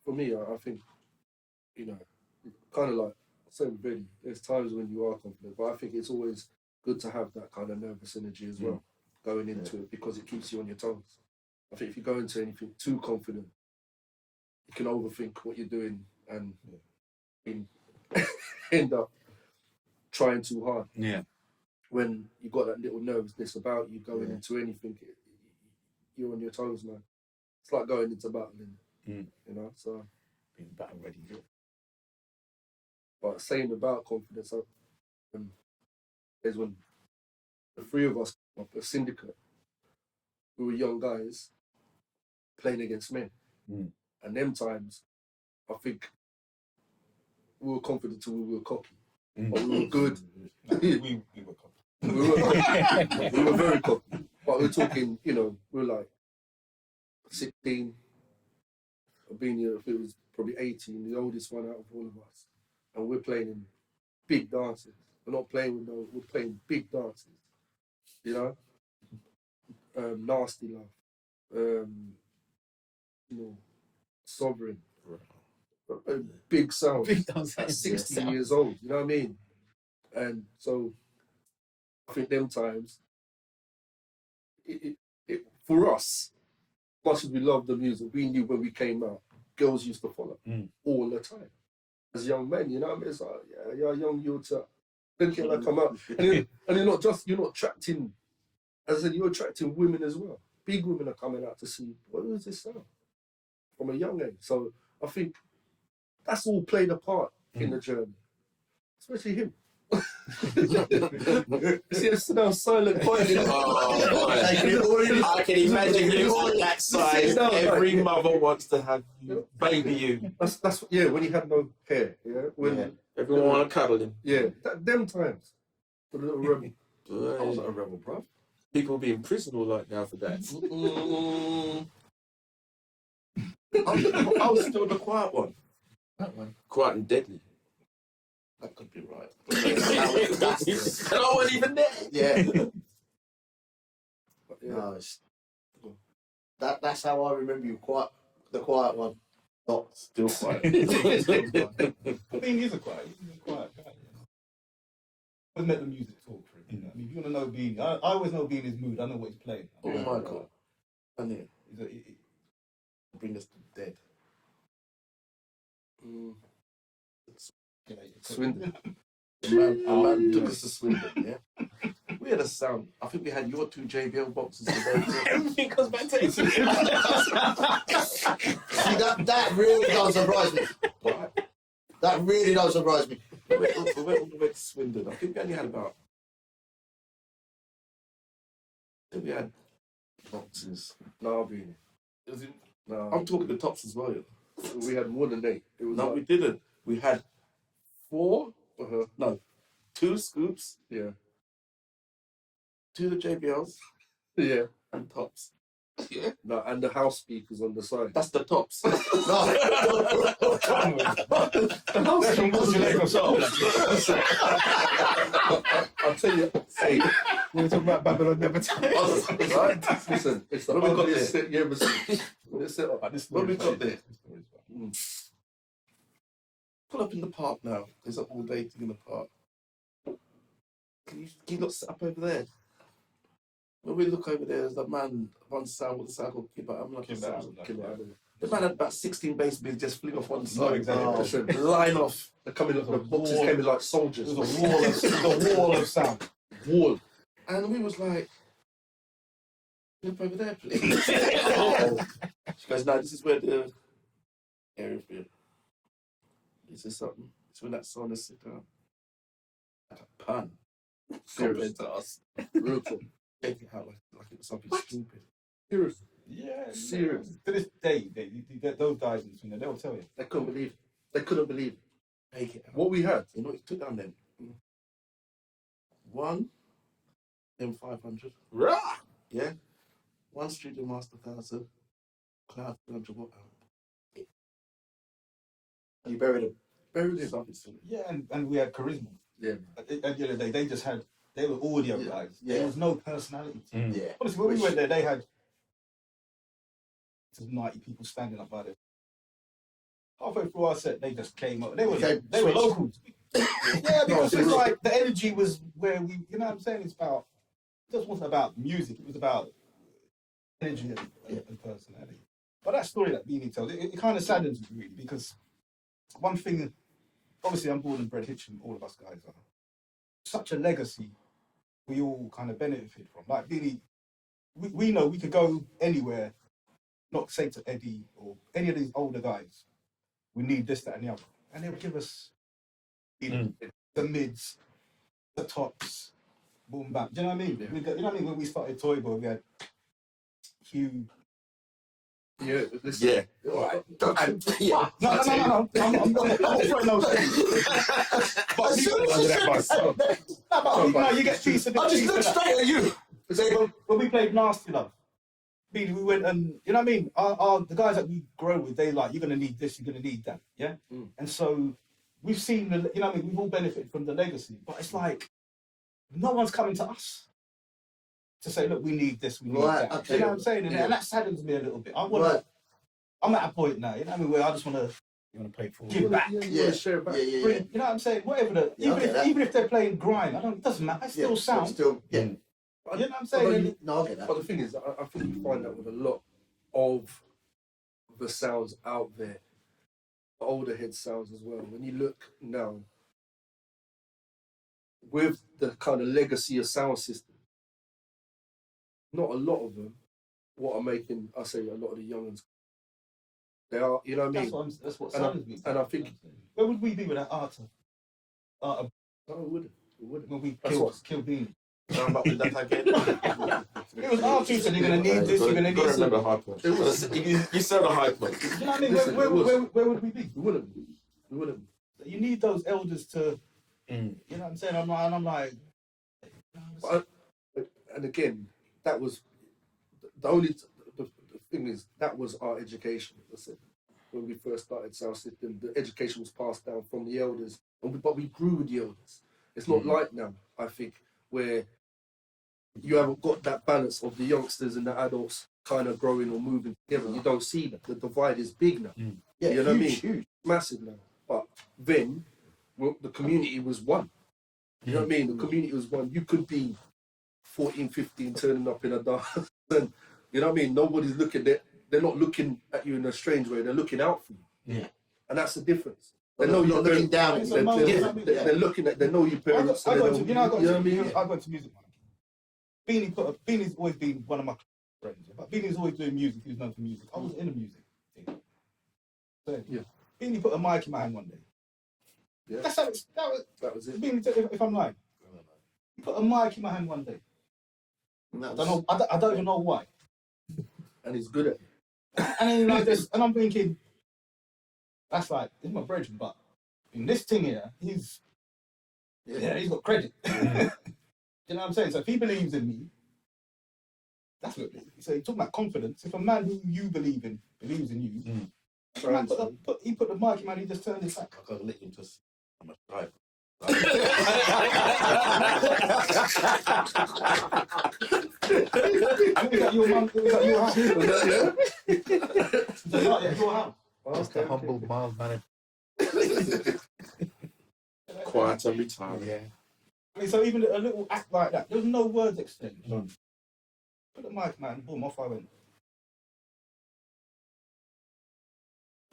[SPEAKER 2] For me, I think, you know, kind of like same with Benny. There's times when you are confident, but I think it's always good to have that kind of nervous energy as well. going into it because it keeps you on your toes. I think if you go into anything too confident, you can overthink what you're doing and end up trying too hard.
[SPEAKER 6] Yeah.
[SPEAKER 2] When you got that little nervousness about you going into anything, you're on your toes, man. It's like going into battle, you know. So
[SPEAKER 6] Being battle ready.
[SPEAKER 2] but saying about confidence, is when the three of us, a syndicate, we were young guys playing against men. And them times, I think we were confident till we were cocky. But we were good.
[SPEAKER 5] We were confident.
[SPEAKER 2] We were very cocky. But we're talking, you know, we're like 16. I've been here, it was probably 18, the oldest one out of all of us. And we're playing in big dances. We're not playing with no, we're playing big dances. You know? Nasty Love. You know, Sovereign. Big sound.
[SPEAKER 6] Big dance.
[SPEAKER 2] At 16 years old, you know what I mean? And so I think them times, for us, much as we loved the music, we knew when we came out, girls used to follow all the time. As young men, you know what I mean? It's like, yeah, you're young, you're thinking I come out. And you're not attracting, as I said, you're attracting women as well. Big women are coming out to see, what is this sound? From a young age. So I think that's all played a part in the journey. Especially him. See, it's now silent quiet.
[SPEAKER 4] I can imagine you at that size. Every mother wants to have you, baby you.
[SPEAKER 2] That's when he had no hair. Yeah, when
[SPEAKER 4] Everyone want to cuddle him.
[SPEAKER 2] Yeah, them times. For the little rebel.
[SPEAKER 1] I was not a rebel, bro.
[SPEAKER 4] People be in prison all night now for that.
[SPEAKER 1] I was still the quiet one.
[SPEAKER 5] That one.
[SPEAKER 4] Quiet and deadly.
[SPEAKER 1] That could be right.
[SPEAKER 4] And I wasn't even there.
[SPEAKER 3] Yeah.
[SPEAKER 2] Yeah.
[SPEAKER 3] No, it's, that's how I remember you. The quiet one. Not
[SPEAKER 1] Still quiet.
[SPEAKER 5] I mean, he's a quiet guy. Yeah. Always let the music talk for him. You know? I mean, if you want to know Beanie, I always know Beanie's mood. I know what he's playing.
[SPEAKER 1] Oh my God. And it
[SPEAKER 5] He's
[SPEAKER 1] bring us to dead.
[SPEAKER 2] Swindon.
[SPEAKER 1] A man took us to Swindon, yeah? We had a sound. I think we had your 2 JBL boxes today.
[SPEAKER 5] Everything comes back to it.
[SPEAKER 3] See, that really does surprise me. That really does surprise me.
[SPEAKER 1] We went all the way to Swindon. I think we only had about. I think we had boxes.
[SPEAKER 2] No, Beanie.
[SPEAKER 1] Was it?
[SPEAKER 2] No.
[SPEAKER 1] I'm talking the tops as well. Yeah?
[SPEAKER 2] We had more than 8. It was
[SPEAKER 1] No, we didn't. We had 4. No, 2 scoops.
[SPEAKER 2] Yeah.
[SPEAKER 1] 2 of the JBLs
[SPEAKER 2] Yeah.
[SPEAKER 1] and tops. Yeah.
[SPEAKER 2] No, and the house speakers on the side.
[SPEAKER 1] That's the tops.
[SPEAKER 3] No.
[SPEAKER 2] I'll tell you, hey,
[SPEAKER 5] We were talking about Babylon Never Dies.
[SPEAKER 2] right? Listen, it's the
[SPEAKER 1] When we got
[SPEAKER 2] ugliest
[SPEAKER 1] there.
[SPEAKER 2] set you ever seen. It's set up.
[SPEAKER 1] When we got there, pull up in the park now. There's all dating in the park. Can you not sit up over there? When we look over there, there's that man, one sound with the cycle keep out. I'm like, the man had about 16 bass beats just fling off one side.
[SPEAKER 2] Listen,
[SPEAKER 1] Line off.
[SPEAKER 2] the boxes came in like soldiers.
[SPEAKER 5] It was a wall of sound.
[SPEAKER 2] Wall.
[SPEAKER 1] And we was like, look over there, please. She goes, no, this is where the area for you. This is something. It's when that sauna sit down. Like a pun. Compared to us.
[SPEAKER 2] Real talk.
[SPEAKER 1] Take it out like it was something stupid.
[SPEAKER 2] Serious.
[SPEAKER 5] Yeah,
[SPEAKER 2] Serious.
[SPEAKER 5] To this day, those guys in Swindon, they'll tell you.
[SPEAKER 2] They couldn't believe it. They couldn't believe it.
[SPEAKER 1] Take it out.
[SPEAKER 2] What we had.
[SPEAKER 1] You know what it took down then? 1 M500.
[SPEAKER 4] Rah!
[SPEAKER 1] Yeah. 1 Studio Master 1000. Cloud 300 watt amp.
[SPEAKER 3] You buried him.
[SPEAKER 1] Very good. Something silly.
[SPEAKER 5] Yeah, and we had charisma.
[SPEAKER 2] Yeah.
[SPEAKER 5] At the end of the day, they were audio guys.
[SPEAKER 3] Yeah.
[SPEAKER 5] There was no personality to them.
[SPEAKER 3] Yeah.
[SPEAKER 5] Honestly, when we went there, they had 90 people standing up by there. Halfway through our set, they just came up. They were locals. Yeah, because it's like the energy was where we, you know what I'm saying? It's about just wasn't about music. It was about energy and personality. But that story that Beanie tells, it kind of saddens me really, because one thing, obviously I'm born and bred Hitchin, all of us guys are. Such a legacy we all kind of benefited from. Like Beanie, we know we could go anywhere, not say to Eddie or any of these older guys, we need this, that and the other. And they'll give us the mids, the tops, boom bap. Do you know what I mean?
[SPEAKER 2] Yeah.
[SPEAKER 5] You know what I mean? When we started Toy Boy, we had Hugh.
[SPEAKER 2] Yeah, listen.
[SPEAKER 4] Yeah.
[SPEAKER 3] All right.
[SPEAKER 4] Yeah.
[SPEAKER 5] No. I'm not throwing those things. But
[SPEAKER 3] As soon as you said that,
[SPEAKER 5] no, you get piece of it.
[SPEAKER 3] I just looked straight at you.
[SPEAKER 5] When we played Nasty Love, we went and, you know what I mean? The guys that we grow with, they like, you're going to need this, you're going to need that, yeah? And so we've seen, you know what I mean? We've all benefited from the legacy, but it's like, no one's coming to us to say, look, we need this, we need that.
[SPEAKER 3] Okay.
[SPEAKER 5] You know what I'm saying? And that saddens me a little bit. I'm at a point now, you know what I mean, where I just want to
[SPEAKER 6] play it forward.
[SPEAKER 5] give back.
[SPEAKER 2] Yeah, share it back.
[SPEAKER 5] You know what I'm saying? Whatever even if they're playing grime, it doesn't matter. I still sound.
[SPEAKER 3] Still,
[SPEAKER 5] You know what I'm saying?
[SPEAKER 3] No, I get that.
[SPEAKER 2] But the thing is, I think you find that with a lot of the sounds out there, the older head sounds as well. When you look now, with the kind of legacy of sound system, not a lot of them, what are making, I say, a lot of the young ones, they are, you know what I mean?
[SPEAKER 5] That's what
[SPEAKER 2] And I-
[SPEAKER 5] sounds me.
[SPEAKER 2] and I think-
[SPEAKER 5] Where would we be without art?
[SPEAKER 2] No, it wouldn't. It wouldn't.
[SPEAKER 5] When we
[SPEAKER 2] That's
[SPEAKER 5] killed Beanie.
[SPEAKER 1] I'm up with that again.
[SPEAKER 5] It was art who said you're gonna need this, you're gonna need
[SPEAKER 4] Gotta
[SPEAKER 5] this.
[SPEAKER 4] remember high point.
[SPEAKER 2] It was-
[SPEAKER 4] You said a high point.
[SPEAKER 5] You know what I mean?
[SPEAKER 2] Listen,
[SPEAKER 5] where,
[SPEAKER 2] it was-
[SPEAKER 5] where, where would we be?
[SPEAKER 2] We wouldn't. We wouldn't.
[SPEAKER 5] You need those elders to, you know what I'm saying? I'm like,
[SPEAKER 2] But and again, that was the only the thing is that was our education. That's it. When we first started sound system, the education was passed down from the elders, but we grew with the elders. It's not like now, I think, where you haven't got that balance of the youngsters and the adults kind of growing or moving together. You don't see that. The divide is big now.
[SPEAKER 3] Yeah,
[SPEAKER 2] you know what I mean?
[SPEAKER 3] huge.
[SPEAKER 2] Massive now. But then, the community was one. You know what I mean? The community was one. You could be 14, 15, turning up in a dance, and you know what I mean? Nobody's looking at. They're not looking at you in a strange way. They're looking out for you.
[SPEAKER 3] Yeah.
[SPEAKER 2] And that's the difference.
[SPEAKER 3] They're
[SPEAKER 2] They know
[SPEAKER 3] not looking down at
[SPEAKER 5] It's
[SPEAKER 3] you.
[SPEAKER 5] a moment.
[SPEAKER 2] They're looking at. They know your parents.
[SPEAKER 5] I
[SPEAKER 2] and
[SPEAKER 5] got
[SPEAKER 2] they
[SPEAKER 5] into,
[SPEAKER 2] know-
[SPEAKER 5] you know,
[SPEAKER 2] what
[SPEAKER 5] I got into music. Beanie's always been one of my friends, but Beanie's always doing music. He was known for music. I was in the music thing. So,
[SPEAKER 2] Yeah.
[SPEAKER 5] Beanie put a mic in my hand one day.
[SPEAKER 2] Yeah.
[SPEAKER 5] That's how
[SPEAKER 2] That was it.
[SPEAKER 5] Beanie, if I'm lying, he put a mic in my hand one day.
[SPEAKER 3] And
[SPEAKER 5] I
[SPEAKER 3] that
[SPEAKER 5] don't
[SPEAKER 3] was-
[SPEAKER 5] know. I don't even know why.
[SPEAKER 2] And he's good at it.
[SPEAKER 5] And then like this, and I'm thinking, that's like, he's my brethren, but in this thing here, he's got credit. You know what I'm saying? So if he believes in me, that's what. So you're talking about confidence. If a man who you believe in believes in you, the man he put the mic in, man, he just turned his back.
[SPEAKER 1] I gotta let him just. I'm a driver.
[SPEAKER 5] I think that your mum, it was at your house. It was at your house.
[SPEAKER 6] Just a humble, mild mannered.
[SPEAKER 4] Quiet and retired.
[SPEAKER 6] Yeah.
[SPEAKER 5] I mean, so even a little act like that, there's no words exchanged. Put the mic, man, boom, off I went.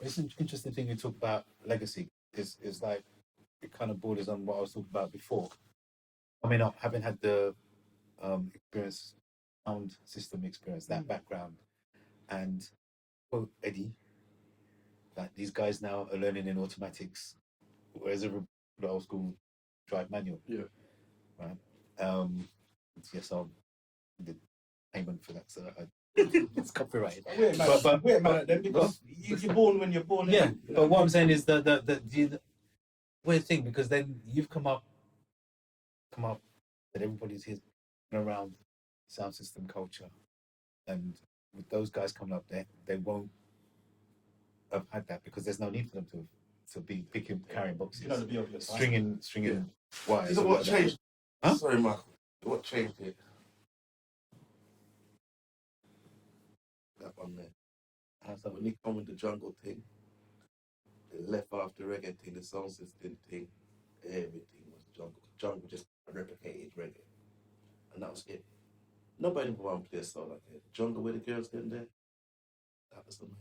[SPEAKER 6] It's an interesting thing you talk about legacy. Is like it kind of borders on what I was talking about before. I mean, having had the experience, sound system experience, that background, and Eddie, that these guys now are learning in automatics, whereas the old school drive manual.
[SPEAKER 2] Yeah.
[SPEAKER 6] Right. Yes, I'll the payment for that, so it's copyrighted.
[SPEAKER 5] We're mad at them because you're born when you're born.
[SPEAKER 6] Yeah, but what I'm saying is the weird thing, because then you've come up that everybody's here around sound system culture, and with those guys coming up there, they won't have had that because there's no need for them to be picking, carrying boxes,
[SPEAKER 5] You know, to be obvious.
[SPEAKER 6] stringing wires.
[SPEAKER 1] You know
[SPEAKER 6] or
[SPEAKER 1] what
[SPEAKER 6] whatever.
[SPEAKER 1] changed?
[SPEAKER 6] Huh?
[SPEAKER 1] Sorry, Michael. What changed it? That one there.
[SPEAKER 6] How's that?
[SPEAKER 1] When he come with the jungle thing, the left after reggae thing, the sound system thing, everything was jungle. Jungle just replicated reggae. And that was it. Nobody ever want to play a song like that. Jungle where the girls getting there. That was the man.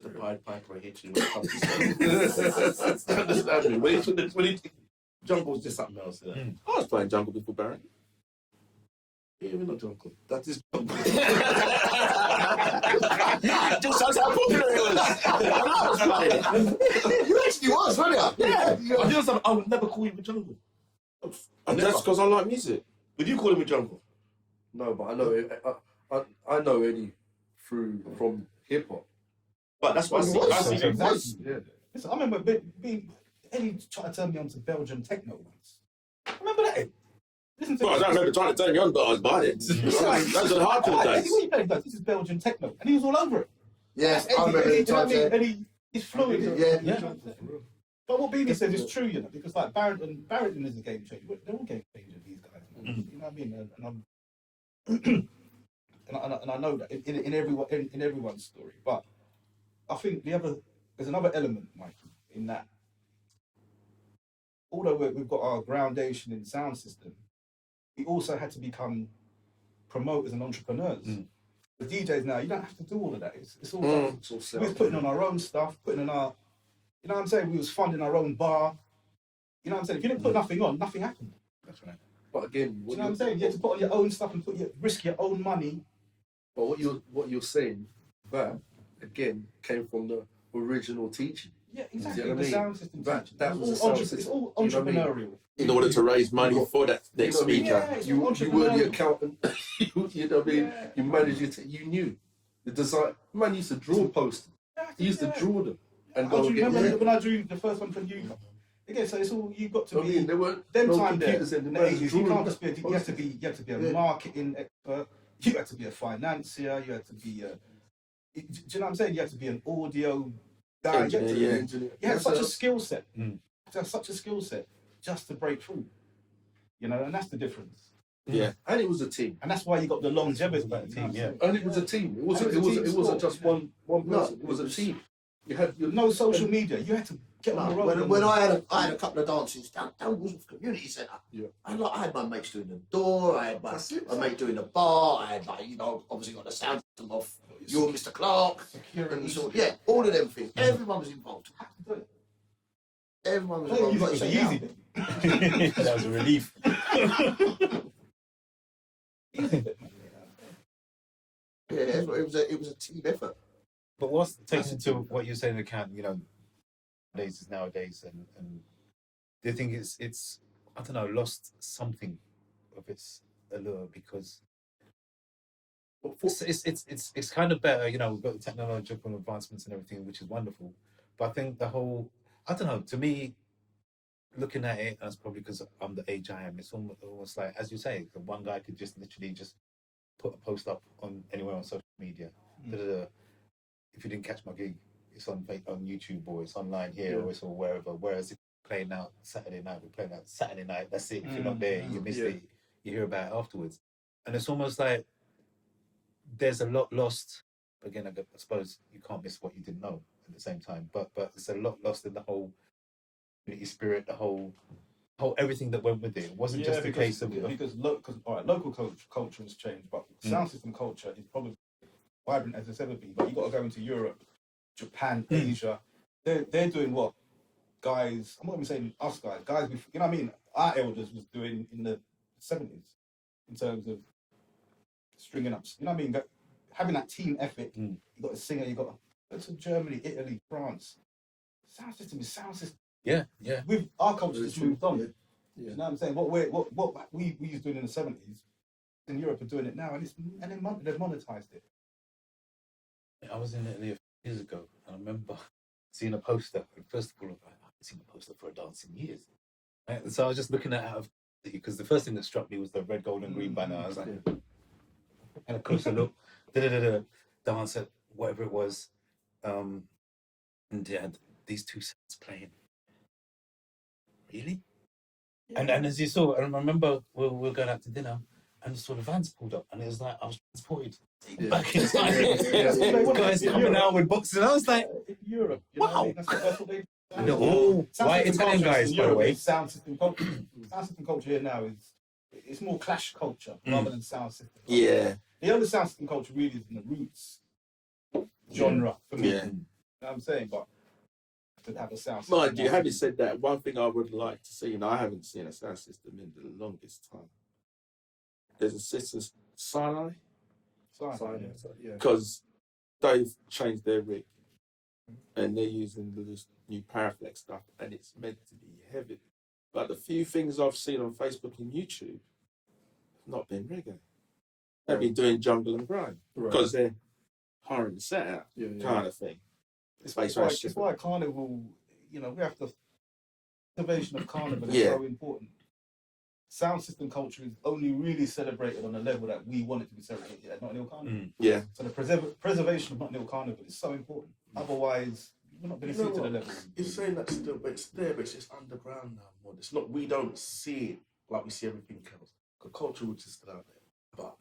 [SPEAKER 1] The Pied Piper hit you when it comes to songs. Understand me? When he Jungle's just something else. You know?
[SPEAKER 4] I was playing Jungle before Barry.
[SPEAKER 1] Yeah, we're not Jungle. That is Jungle.
[SPEAKER 4] Just shows how popular it was. I was playing.
[SPEAKER 3] You actually was, weren't you?
[SPEAKER 1] Yeah. You know something? I would never call you with Jungle.
[SPEAKER 4] And that's because I like music.
[SPEAKER 1] Would you call him with Jungle?
[SPEAKER 2] No, but I know I know Eddie from hip hop.
[SPEAKER 1] But that's what I see.
[SPEAKER 2] Yeah.
[SPEAKER 5] Listen, I remember Eddie tried to turn me on to Belgian techno once. Remember that? Listen to
[SPEAKER 4] Well, I don't remember trying to turn you on, but I was buying it. Those are the hardcore
[SPEAKER 5] Eddie,
[SPEAKER 4] days.
[SPEAKER 5] what are you playing? This is Belgian techno. And he was all over it.
[SPEAKER 3] Yes,
[SPEAKER 5] Eddie,
[SPEAKER 3] I remember
[SPEAKER 5] Eddie,
[SPEAKER 3] the time.
[SPEAKER 5] Eddie, he's fluid.
[SPEAKER 3] Yeah.
[SPEAKER 5] But what Beanie says is true, you know, because like Barrington is a game changer. They're all game changers, these guys. Man. You know what I mean? And I know that in everyone's story. But I think there's another element, Mikey, in that. Although we've got our groundation in sound system, we also had to become promoters and entrepreneurs. The DJs now, you don't have to do all of that. It's all we was putting on our own stuff, putting in our, you know what I'm saying? We was funding our own bar. You know what I'm saying? If you didn't put nothing on, nothing happened.
[SPEAKER 6] That's right.
[SPEAKER 2] But again,
[SPEAKER 5] You know what I'm saying? You had to put on your own stuff and risk your own money.
[SPEAKER 2] But what you're saying, that again came from the original teaching.
[SPEAKER 5] Yeah, exactly.
[SPEAKER 2] You know what I
[SPEAKER 5] The
[SPEAKER 2] mean?
[SPEAKER 5] sound system.
[SPEAKER 2] That
[SPEAKER 5] teaching.
[SPEAKER 2] was
[SPEAKER 5] It's
[SPEAKER 2] the
[SPEAKER 5] all
[SPEAKER 2] sound system.
[SPEAKER 5] It's all
[SPEAKER 2] You know what I mean?
[SPEAKER 5] entrepreneurial.
[SPEAKER 4] In order to raise money for that next
[SPEAKER 2] You know what I mean?
[SPEAKER 4] speaker.
[SPEAKER 5] Yeah, it's
[SPEAKER 2] You
[SPEAKER 5] all
[SPEAKER 2] were the
[SPEAKER 5] entrepreneurial.
[SPEAKER 2] accountant. You know what I mean?
[SPEAKER 5] Yeah.
[SPEAKER 2] You managed it. You knew the design. Man used to draw posters. He used to draw them and
[SPEAKER 5] Oh,
[SPEAKER 2] go
[SPEAKER 5] do
[SPEAKER 2] and
[SPEAKER 5] you
[SPEAKER 2] get
[SPEAKER 5] remember
[SPEAKER 2] them.
[SPEAKER 5] when I drew the first one for you? Again, so it's all you got to
[SPEAKER 2] I
[SPEAKER 5] be.
[SPEAKER 2] mean, there weren't
[SPEAKER 5] Them
[SPEAKER 2] no
[SPEAKER 5] time there,
[SPEAKER 2] computers in
[SPEAKER 5] in
[SPEAKER 2] the
[SPEAKER 5] the
[SPEAKER 2] man
[SPEAKER 5] 80s, you
[SPEAKER 2] drawing
[SPEAKER 5] can't just be. You have
[SPEAKER 2] posters.
[SPEAKER 5] to be. You have to be a
[SPEAKER 3] Yeah.
[SPEAKER 5] marketing expert. You had to be a financier. You had to be a. Do you know what I'm saying? You had to be an audio guy.
[SPEAKER 4] Engineer,
[SPEAKER 5] You had to,
[SPEAKER 2] Engineer.
[SPEAKER 5] you had such a
[SPEAKER 2] Yes,
[SPEAKER 5] skill set. To have such a skill set just to break through. You know, and that's the difference.
[SPEAKER 4] Yeah.
[SPEAKER 2] and it was a team.
[SPEAKER 5] And that's why you got the longevity.
[SPEAKER 6] about the
[SPEAKER 5] you know
[SPEAKER 6] team,
[SPEAKER 5] what I'm saying?
[SPEAKER 2] And it was a team. It wasn't.
[SPEAKER 5] And it was a team
[SPEAKER 2] It wasn't
[SPEAKER 5] sport.
[SPEAKER 2] just one person.
[SPEAKER 3] No,
[SPEAKER 2] it was
[SPEAKER 3] it
[SPEAKER 2] a
[SPEAKER 3] was-
[SPEAKER 2] team. You had your
[SPEAKER 5] No social media. You had to get on the road.
[SPEAKER 3] When I had a couple of dances down Woolworth Community Centre,
[SPEAKER 2] Yeah.
[SPEAKER 3] I had my mates doing the door, I had my mate doing the bar, I had obviously got the sound system off you and Mr. Clark, and so, yeah, all of them things. Everyone was involved. Everyone was
[SPEAKER 5] Oh,
[SPEAKER 3] involved.
[SPEAKER 5] you
[SPEAKER 3] Like
[SPEAKER 5] got
[SPEAKER 3] you
[SPEAKER 5] it
[SPEAKER 3] say
[SPEAKER 5] easy
[SPEAKER 3] now.
[SPEAKER 5] then.
[SPEAKER 6] That was a relief.
[SPEAKER 3] Yeah, it was a team effort.
[SPEAKER 6] But what's taking into what you're saying into account, you know, nowadays, and do you think it's I don't know, lost something of its allure because it's kind of better, you know, we've got the technological advancements and everything, which is wonderful. But I think the whole, I don't know, to me, looking at it, that's probably because I'm the age I am, it's almost like, as you say, the one guy could just literally just put a post up on anywhere on social media. Da-da-da. If you didn't catch my gig, it's on YouTube or it's online here or it's or wherever. Whereas if you're playing out Saturday night, we're playing out Saturday night, that's it. If you're not there, you miss it. You hear about it afterwards. And it's almost like there's a lot lost. Again, I suppose you can't miss what you didn't know at the same time. But it's a lot lost in the whole community spirit, the whole everything that went with it. It wasn't just a case of
[SPEAKER 5] local culture has changed, but sound system culture is probably vibrant as it's ever been. But you got to go into Europe, Japan, Asia. They're doing what guys. I'm not even saying us guys. You know what I mean? Our elders was doing in the 70s in terms of stringing up. You know what I mean? Having that team effort. You got a singer. You got to go to Germany, Italy, France. Sound system is sound system.
[SPEAKER 6] yeah.
[SPEAKER 5] With our culture just moved on.
[SPEAKER 2] Yeah.
[SPEAKER 5] You know what I'm saying? What we was doing in the 70s in Europe are doing it now, and they've monetized it.
[SPEAKER 6] I was in Italy a few years ago, and I remember seeing a poster. And first of all, I haven't seen a poster for a dance in years. And so I was just looking at it because the first thing that struck me was the red, gold, and green banner. I was like, and a closer look, dance at whatever it was, and they had these two sets playing. Really? And as you saw, and I remember we were going out to dinner, and saw the vans pulled up, and it was like I was transported back in time. Guys coming out with boxes, and I was like,
[SPEAKER 5] In Europe, you know what I
[SPEAKER 6] wow.
[SPEAKER 5] mean? That's what they.
[SPEAKER 6] And they're all
[SPEAKER 5] Sound
[SPEAKER 6] white
[SPEAKER 5] system
[SPEAKER 6] Italian
[SPEAKER 5] culture
[SPEAKER 6] guys,
[SPEAKER 5] in
[SPEAKER 6] by the
[SPEAKER 5] Europe
[SPEAKER 6] way.
[SPEAKER 5] is sound system culture. Sound system culture here now is it's more clash culture rather than sound system.
[SPEAKER 4] Yeah.
[SPEAKER 5] The only sound system culture really is in the roots genre for me.
[SPEAKER 4] Yeah.
[SPEAKER 5] You know what I'm saying? But to have a sound system.
[SPEAKER 4] Mind you, having said that, one thing I would like to see, and I haven't seen a sound system in the longest time, there's a system, Sinai,
[SPEAKER 5] yeah.
[SPEAKER 4] because they've changed their rig and they're using this new Paraflex stuff, and it's meant to be heavy. But the few things I've seen on Facebook and YouTube have not been reggae. They've been doing jungle and grime because they're hiring the set out kind of thing.
[SPEAKER 5] It's why Carnival, you know, we have to. Preservation of Carnival is so important. Sound system culture is only really celebrated on a level that we want it to be celebrated at Notting Hill Carnival.
[SPEAKER 4] Yeah.
[SPEAKER 5] So the preservation of Notting Hill Carnival is so important. Otherwise, we're not going to see it to the level.
[SPEAKER 1] You're saying that still, but it's there, but it's just underground now. More. It's not. We don't see it like we see everything else. Because culture roots is still out there, but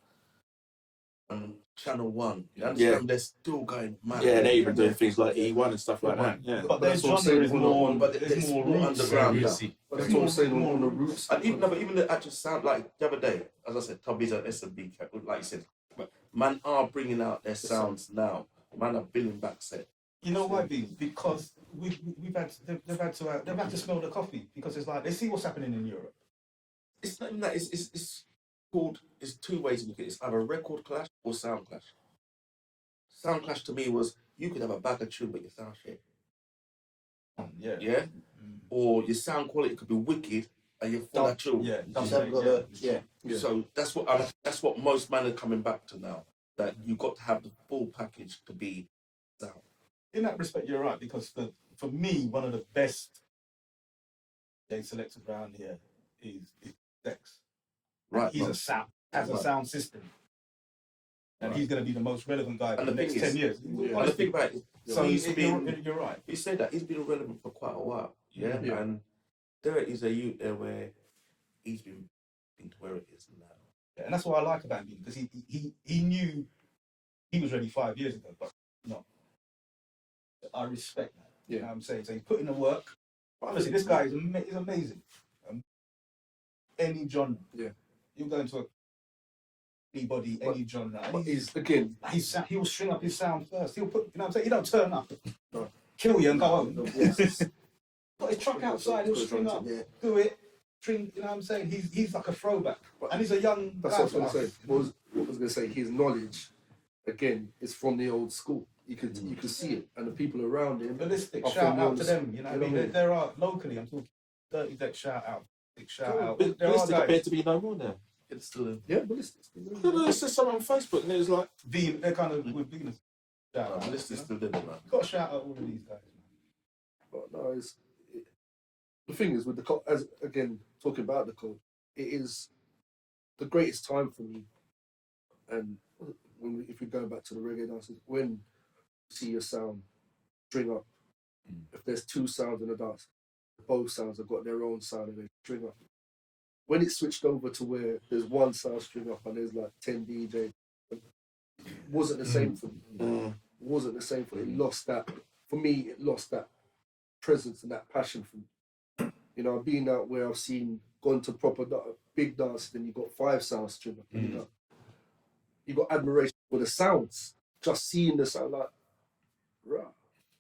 [SPEAKER 1] Channel 1, you understand? They're still going mad.
[SPEAKER 4] Yeah, they're even doing things like E1 and stuff like that. Yeah.
[SPEAKER 5] But their genre is more,
[SPEAKER 1] but it's more underground now.
[SPEAKER 2] But that's what I'm saying on the roots.
[SPEAKER 1] And even the actual sound, like the other day, as I said, Tubby's an S&B, like you said, but man are bringing out their sounds now. Man are building back set.
[SPEAKER 5] You know why, B? Because they've had to smell the coffee, because it's like they see what's happening in Europe.
[SPEAKER 1] It's not even that. It's called. It's two ways to look at it. It's either record clash or sound clash. Sound clash to me was you could have a bag of tune, but your sound shit.
[SPEAKER 5] Yeah.
[SPEAKER 1] Yeah. Or your sound quality could be wicked, and you're full of tune.
[SPEAKER 5] Yeah.
[SPEAKER 1] So that's what most men are coming back to now. That you got to have the full package to be sound.
[SPEAKER 5] In that respect, you're right, because for me, one of the best day selectors around here is Dex.
[SPEAKER 1] Right.
[SPEAKER 5] He's a sound system. And he's going to be the most relevant guy for the next 10 years.
[SPEAKER 1] And the thing about it,
[SPEAKER 5] so you're right.
[SPEAKER 1] He said that he's been relevant for quite a while. Yeah. And there is a youth there where he's been to where it is now.
[SPEAKER 5] Yeah, and that's what I like about him, because he knew he was ready 5 years ago, but no. I respect that. You know what I'm saying? So he's put in the work. But honestly, this guy is amazing. Any genre.
[SPEAKER 2] Yeah.
[SPEAKER 5] You go into anybody, any genre.
[SPEAKER 2] But
[SPEAKER 5] he will string up his sound first. He'll put, you know what I'm saying? He don't turn up, kill you and go home. Got his truck outside, he'll string up, do it, string, you know what I'm saying? He's like a throwback. And he's a young
[SPEAKER 2] That's
[SPEAKER 5] guy.
[SPEAKER 2] what I was going to say. What I was going to say, his knowledge, again, is from the old school. You could see it, and the people around him.
[SPEAKER 5] Ballistic, shout out to them. You know what I mean? There are locally. I'm talking Dirty Deck. Shout out, big shout out.
[SPEAKER 4] Ballistic appear to be no more now.
[SPEAKER 1] It's still in.
[SPEAKER 2] Yeah, Ballistic.
[SPEAKER 4] It's just someone on Facebook, and it was like
[SPEAKER 5] they're kind of with Venus. Shout out.
[SPEAKER 1] Ballistic's still there, man.
[SPEAKER 5] Got to shout out all of these guys.
[SPEAKER 2] But no, the thing is with as again talking about the code, it is the greatest time for me. And if we go back to the reggae dances, when you see your sound string up, if there's two sounds in a dance, both sounds have got their own sound and they string up. When it switched over to where there's one sound string up and there's like 10 DJs, it wasn't the same for me. It wasn't the same for me. It lost that. For me, it lost that presence and that passion for me. You know, I've been out where I've gone to proper big dance, then you got 5 sounds string up. You got admiration for the sounds, just seeing the sound like, right.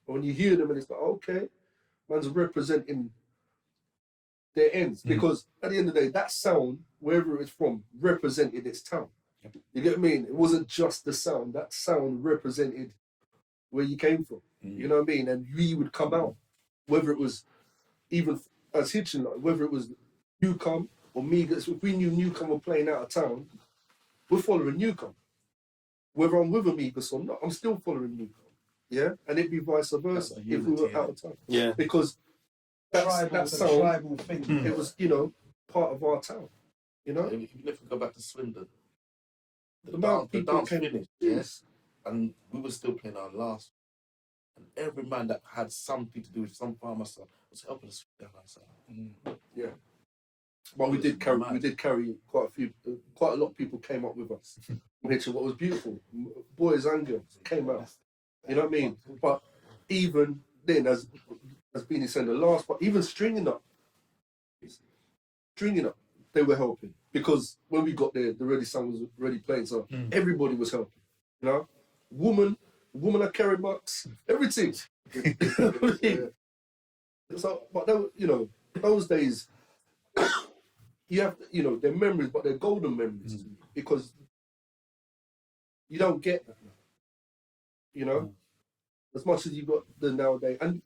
[SPEAKER 2] But when you hear them and it's like, okay, man's representing their ends. Because at the end of the day, that sound, wherever it's from, represented its town. You get what I mean? It wasn't just the sound. That sound represented where you came from. You know what I mean? And we would come out, whether it was even as Hitchin, like, whether it was Newcomb or me, if we knew Newcomb were playing out of town, we're following Newcomb. Whether I'm with Amigos or not, I'm still following Newcomb. Yeah? And it'd be vice versa if we were out of town.
[SPEAKER 4] Yeah.
[SPEAKER 2] Because that sound,
[SPEAKER 5] tribal thing.
[SPEAKER 2] it was, you know, part of our town. You know?
[SPEAKER 1] Even if we go back to Swindon, the
[SPEAKER 2] amount of people
[SPEAKER 1] dance
[SPEAKER 2] came
[SPEAKER 1] finished, yes, and we were still playing our last. And every man that had something to do with some farmer son was helping us down outside.
[SPEAKER 2] Yeah. But we did carry quite a lot of people came up with us. Which what was beautiful. Boys and girls came out. You know what I mean? But even then, as Beanie said, the last part, even stringing up, they were helping. because when we got there, the ready song was already playing, so everybody was helping. You know, woman are carrying box, everything. So, but those days, you have, they're memories, but they're golden memories to me, because you don't get that now. As much as you got the nowadays, and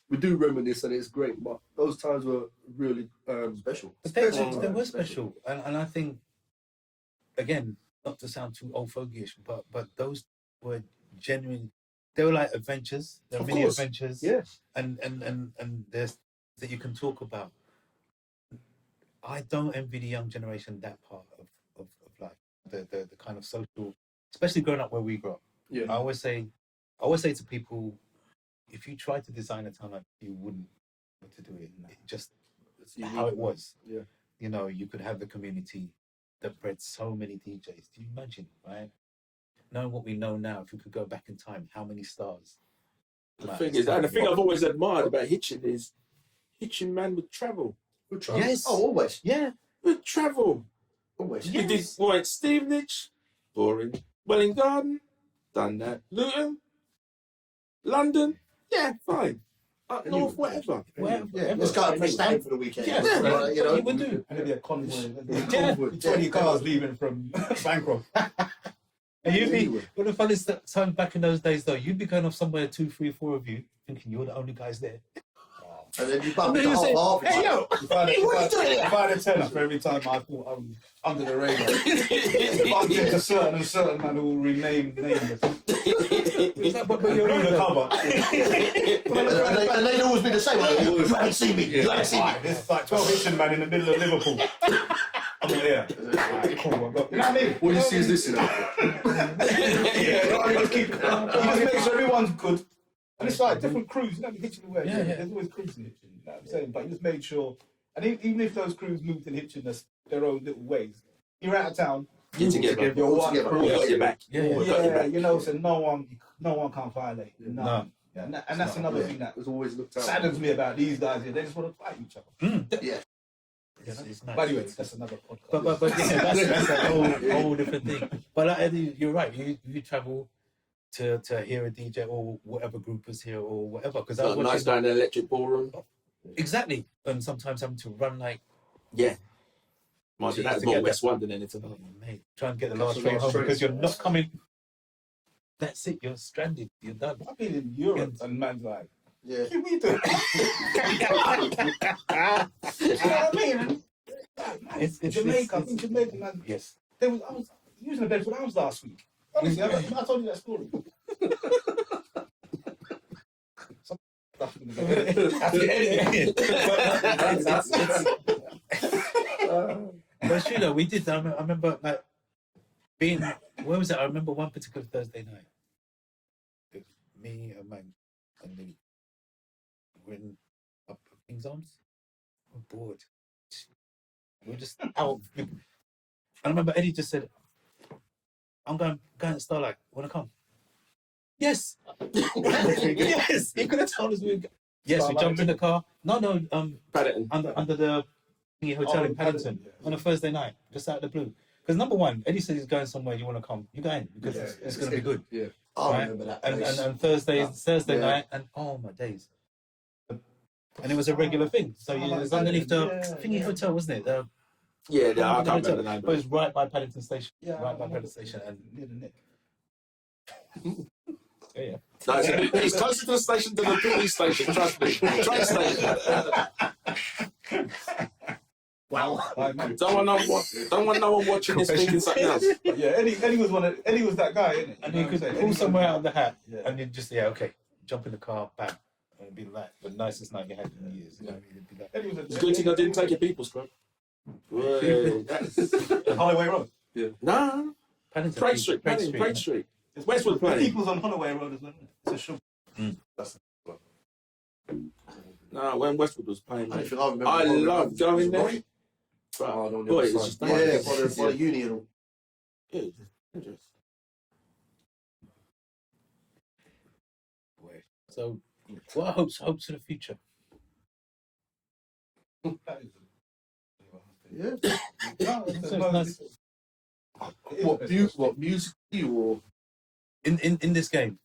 [SPEAKER 2] we do reminisce and it's great, but those times were really special.
[SPEAKER 6] But they were special, and I think, again, not to sound too old fogyish, but those were genuine. They were like adventures. They were mini adventures.
[SPEAKER 2] Yes.
[SPEAKER 6] And there's that you can talk about. I don't envy the young generation that part of life, the kind of social, especially growing up where we grew up.
[SPEAKER 2] Yeah.
[SPEAKER 6] I always say to people, if you try to design a town like you wouldn't be able to do it. Just how it was.
[SPEAKER 2] Yeah.
[SPEAKER 6] You could have the community that bred so many DJs. Do you imagine, right? Knowing what we know now, if we could go back in time, how many stars?
[SPEAKER 4] The thing is, and the thing I've always admired about Hitchin is, Hitchin man would travel.
[SPEAKER 6] Yes.
[SPEAKER 3] Oh, always.
[SPEAKER 6] Yeah.
[SPEAKER 4] Would travel.
[SPEAKER 3] Always.
[SPEAKER 4] He did White Stevenage, boring. Welling Garden, done that. Luton, London, yeah, fine. Up north, whatever.
[SPEAKER 3] Yeah, let's go to Preston for the weekend.
[SPEAKER 4] Yeah.
[SPEAKER 6] You would do.
[SPEAKER 5] And there'd be a convoy.
[SPEAKER 6] Yeah.
[SPEAKER 5] 20 cars leaving from Bancroft.
[SPEAKER 6] And you'd be, well, the funniest time back in those days, though, you'd be going off somewhere, 2, 3, 4 of you, thinking you're the only guys there.
[SPEAKER 3] And then you bump
[SPEAKER 6] And
[SPEAKER 3] into
[SPEAKER 6] then you
[SPEAKER 3] half.
[SPEAKER 6] say, hey, yo,
[SPEAKER 5] If I had a tenner for every time I thought I was under the radar, bumped into certain man who will remain nameless.
[SPEAKER 6] but you're
[SPEAKER 5] Through the cover.
[SPEAKER 3] And they'd always be the same. Like, you haven't seen me. You haven't seen me.
[SPEAKER 5] This is like 12 Hitchin man in the middle of Liverpool. I'm like, yeah. Alright, cool. You know what I mean?
[SPEAKER 2] What you see is this,
[SPEAKER 5] Yeah, you just make sure everyone's good. And it's like different crews, the Hitchin away.
[SPEAKER 6] Yeah.
[SPEAKER 5] There's always crews in Hitchin, you know what I'm saying? But you just made sure, and even if those crews moved in Hitchin their own little ways, you're out of town,
[SPEAKER 4] Get together.
[SPEAKER 5] you're one crew.
[SPEAKER 4] We got your back.
[SPEAKER 5] Yeah, so no one can violate.
[SPEAKER 6] No.
[SPEAKER 5] Yeah, and that's another thing that
[SPEAKER 2] It was always looked out.
[SPEAKER 5] saddens me about these guys here. They just want to fight each other.
[SPEAKER 3] Yeah.
[SPEAKER 6] It's nice.
[SPEAKER 5] But anyway, that's another podcast.
[SPEAKER 6] But yeah, that's a whole different thing. But like, Eddie, you're right. You travel to hear a DJ or whatever group was here or whatever. Because I was
[SPEAKER 4] Nice down the electric ballroom.
[SPEAKER 6] exactly, and sometimes having to run like
[SPEAKER 4] Yeah. Imagine that's more West London than it's
[SPEAKER 6] oh,
[SPEAKER 4] about.
[SPEAKER 6] mate, try and get the last
[SPEAKER 2] That's the
[SPEAKER 6] train
[SPEAKER 2] last
[SPEAKER 6] home
[SPEAKER 2] train.
[SPEAKER 6] because you're not coming. That's it. You're stranded. You're done.
[SPEAKER 5] I've been in Europe and man's like,
[SPEAKER 3] Yeah.
[SPEAKER 5] what are we doing? You know what I mean? Jamaica, I think Jamaica, man.
[SPEAKER 6] Yes.
[SPEAKER 5] I was using a Bedford House last week. Honestly, I told you that story.
[SPEAKER 6] But it's true though, we did. I remember like being. Where was it? I remember one particular Thursday night. It was me and man and Lee. We're in up King's Arms. We're bored. We're just out. And I remember Eddie just said, "I'm going to Starlight. Want to come?" Yes. Yes. He could have told us we. Yes, we jumped in the car. No.
[SPEAKER 4] Paddington.
[SPEAKER 6] Under the hotel in Paddington on a Thursday night, just out of the blue. Because number one, Eddie said he's going somewhere. You want to come? You going because it's going to be good.
[SPEAKER 2] Yeah.
[SPEAKER 3] I remember that place.
[SPEAKER 6] And Thursday night, and oh my days. And it was a regular thing. So it was underneath the thingy hotel, wasn't it?
[SPEAKER 4] Yeah, I can't
[SPEAKER 6] hotel.
[SPEAKER 4] remember the name.
[SPEAKER 6] But it was right by Paddington Station.
[SPEAKER 5] Yeah,
[SPEAKER 6] Right by Paddington Station, and
[SPEAKER 5] near the Nick.
[SPEAKER 6] yeah.
[SPEAKER 4] No, it's closer to the station than the police station, trust me. Train station.
[SPEAKER 3] Wow.
[SPEAKER 4] Don't want no one watching this thinking something else.
[SPEAKER 5] But yeah, Eddie was that guy, isn't it?
[SPEAKER 6] And you could pull somewhere out of the hat, and you just okay, jump in the car, bam, and it'd be like the nicest night you had in years. You know what I mean? It'd be like,
[SPEAKER 5] Eddie was
[SPEAKER 4] It's a good thing I didn't take your people's club.
[SPEAKER 5] Holloway Road.
[SPEAKER 4] No,
[SPEAKER 6] Paddington,
[SPEAKER 4] Pratt Street, Pratt Street. It's Westwood Plain.
[SPEAKER 5] People's on Holloway Road as well, isn't it? It's a sugar.
[SPEAKER 4] No, when Westwood was playing,
[SPEAKER 3] I
[SPEAKER 4] mate.
[SPEAKER 3] don't remember.
[SPEAKER 4] I love going there.
[SPEAKER 3] Right.
[SPEAKER 4] But,
[SPEAKER 2] Oh, no,
[SPEAKER 4] boy, it's just
[SPEAKER 3] Yeah, by the uni and all.
[SPEAKER 4] yeah, just
[SPEAKER 6] so, what are hopes for the future?
[SPEAKER 3] Yeah.
[SPEAKER 5] No,
[SPEAKER 6] So it's nice.
[SPEAKER 2] What music or
[SPEAKER 6] In this game,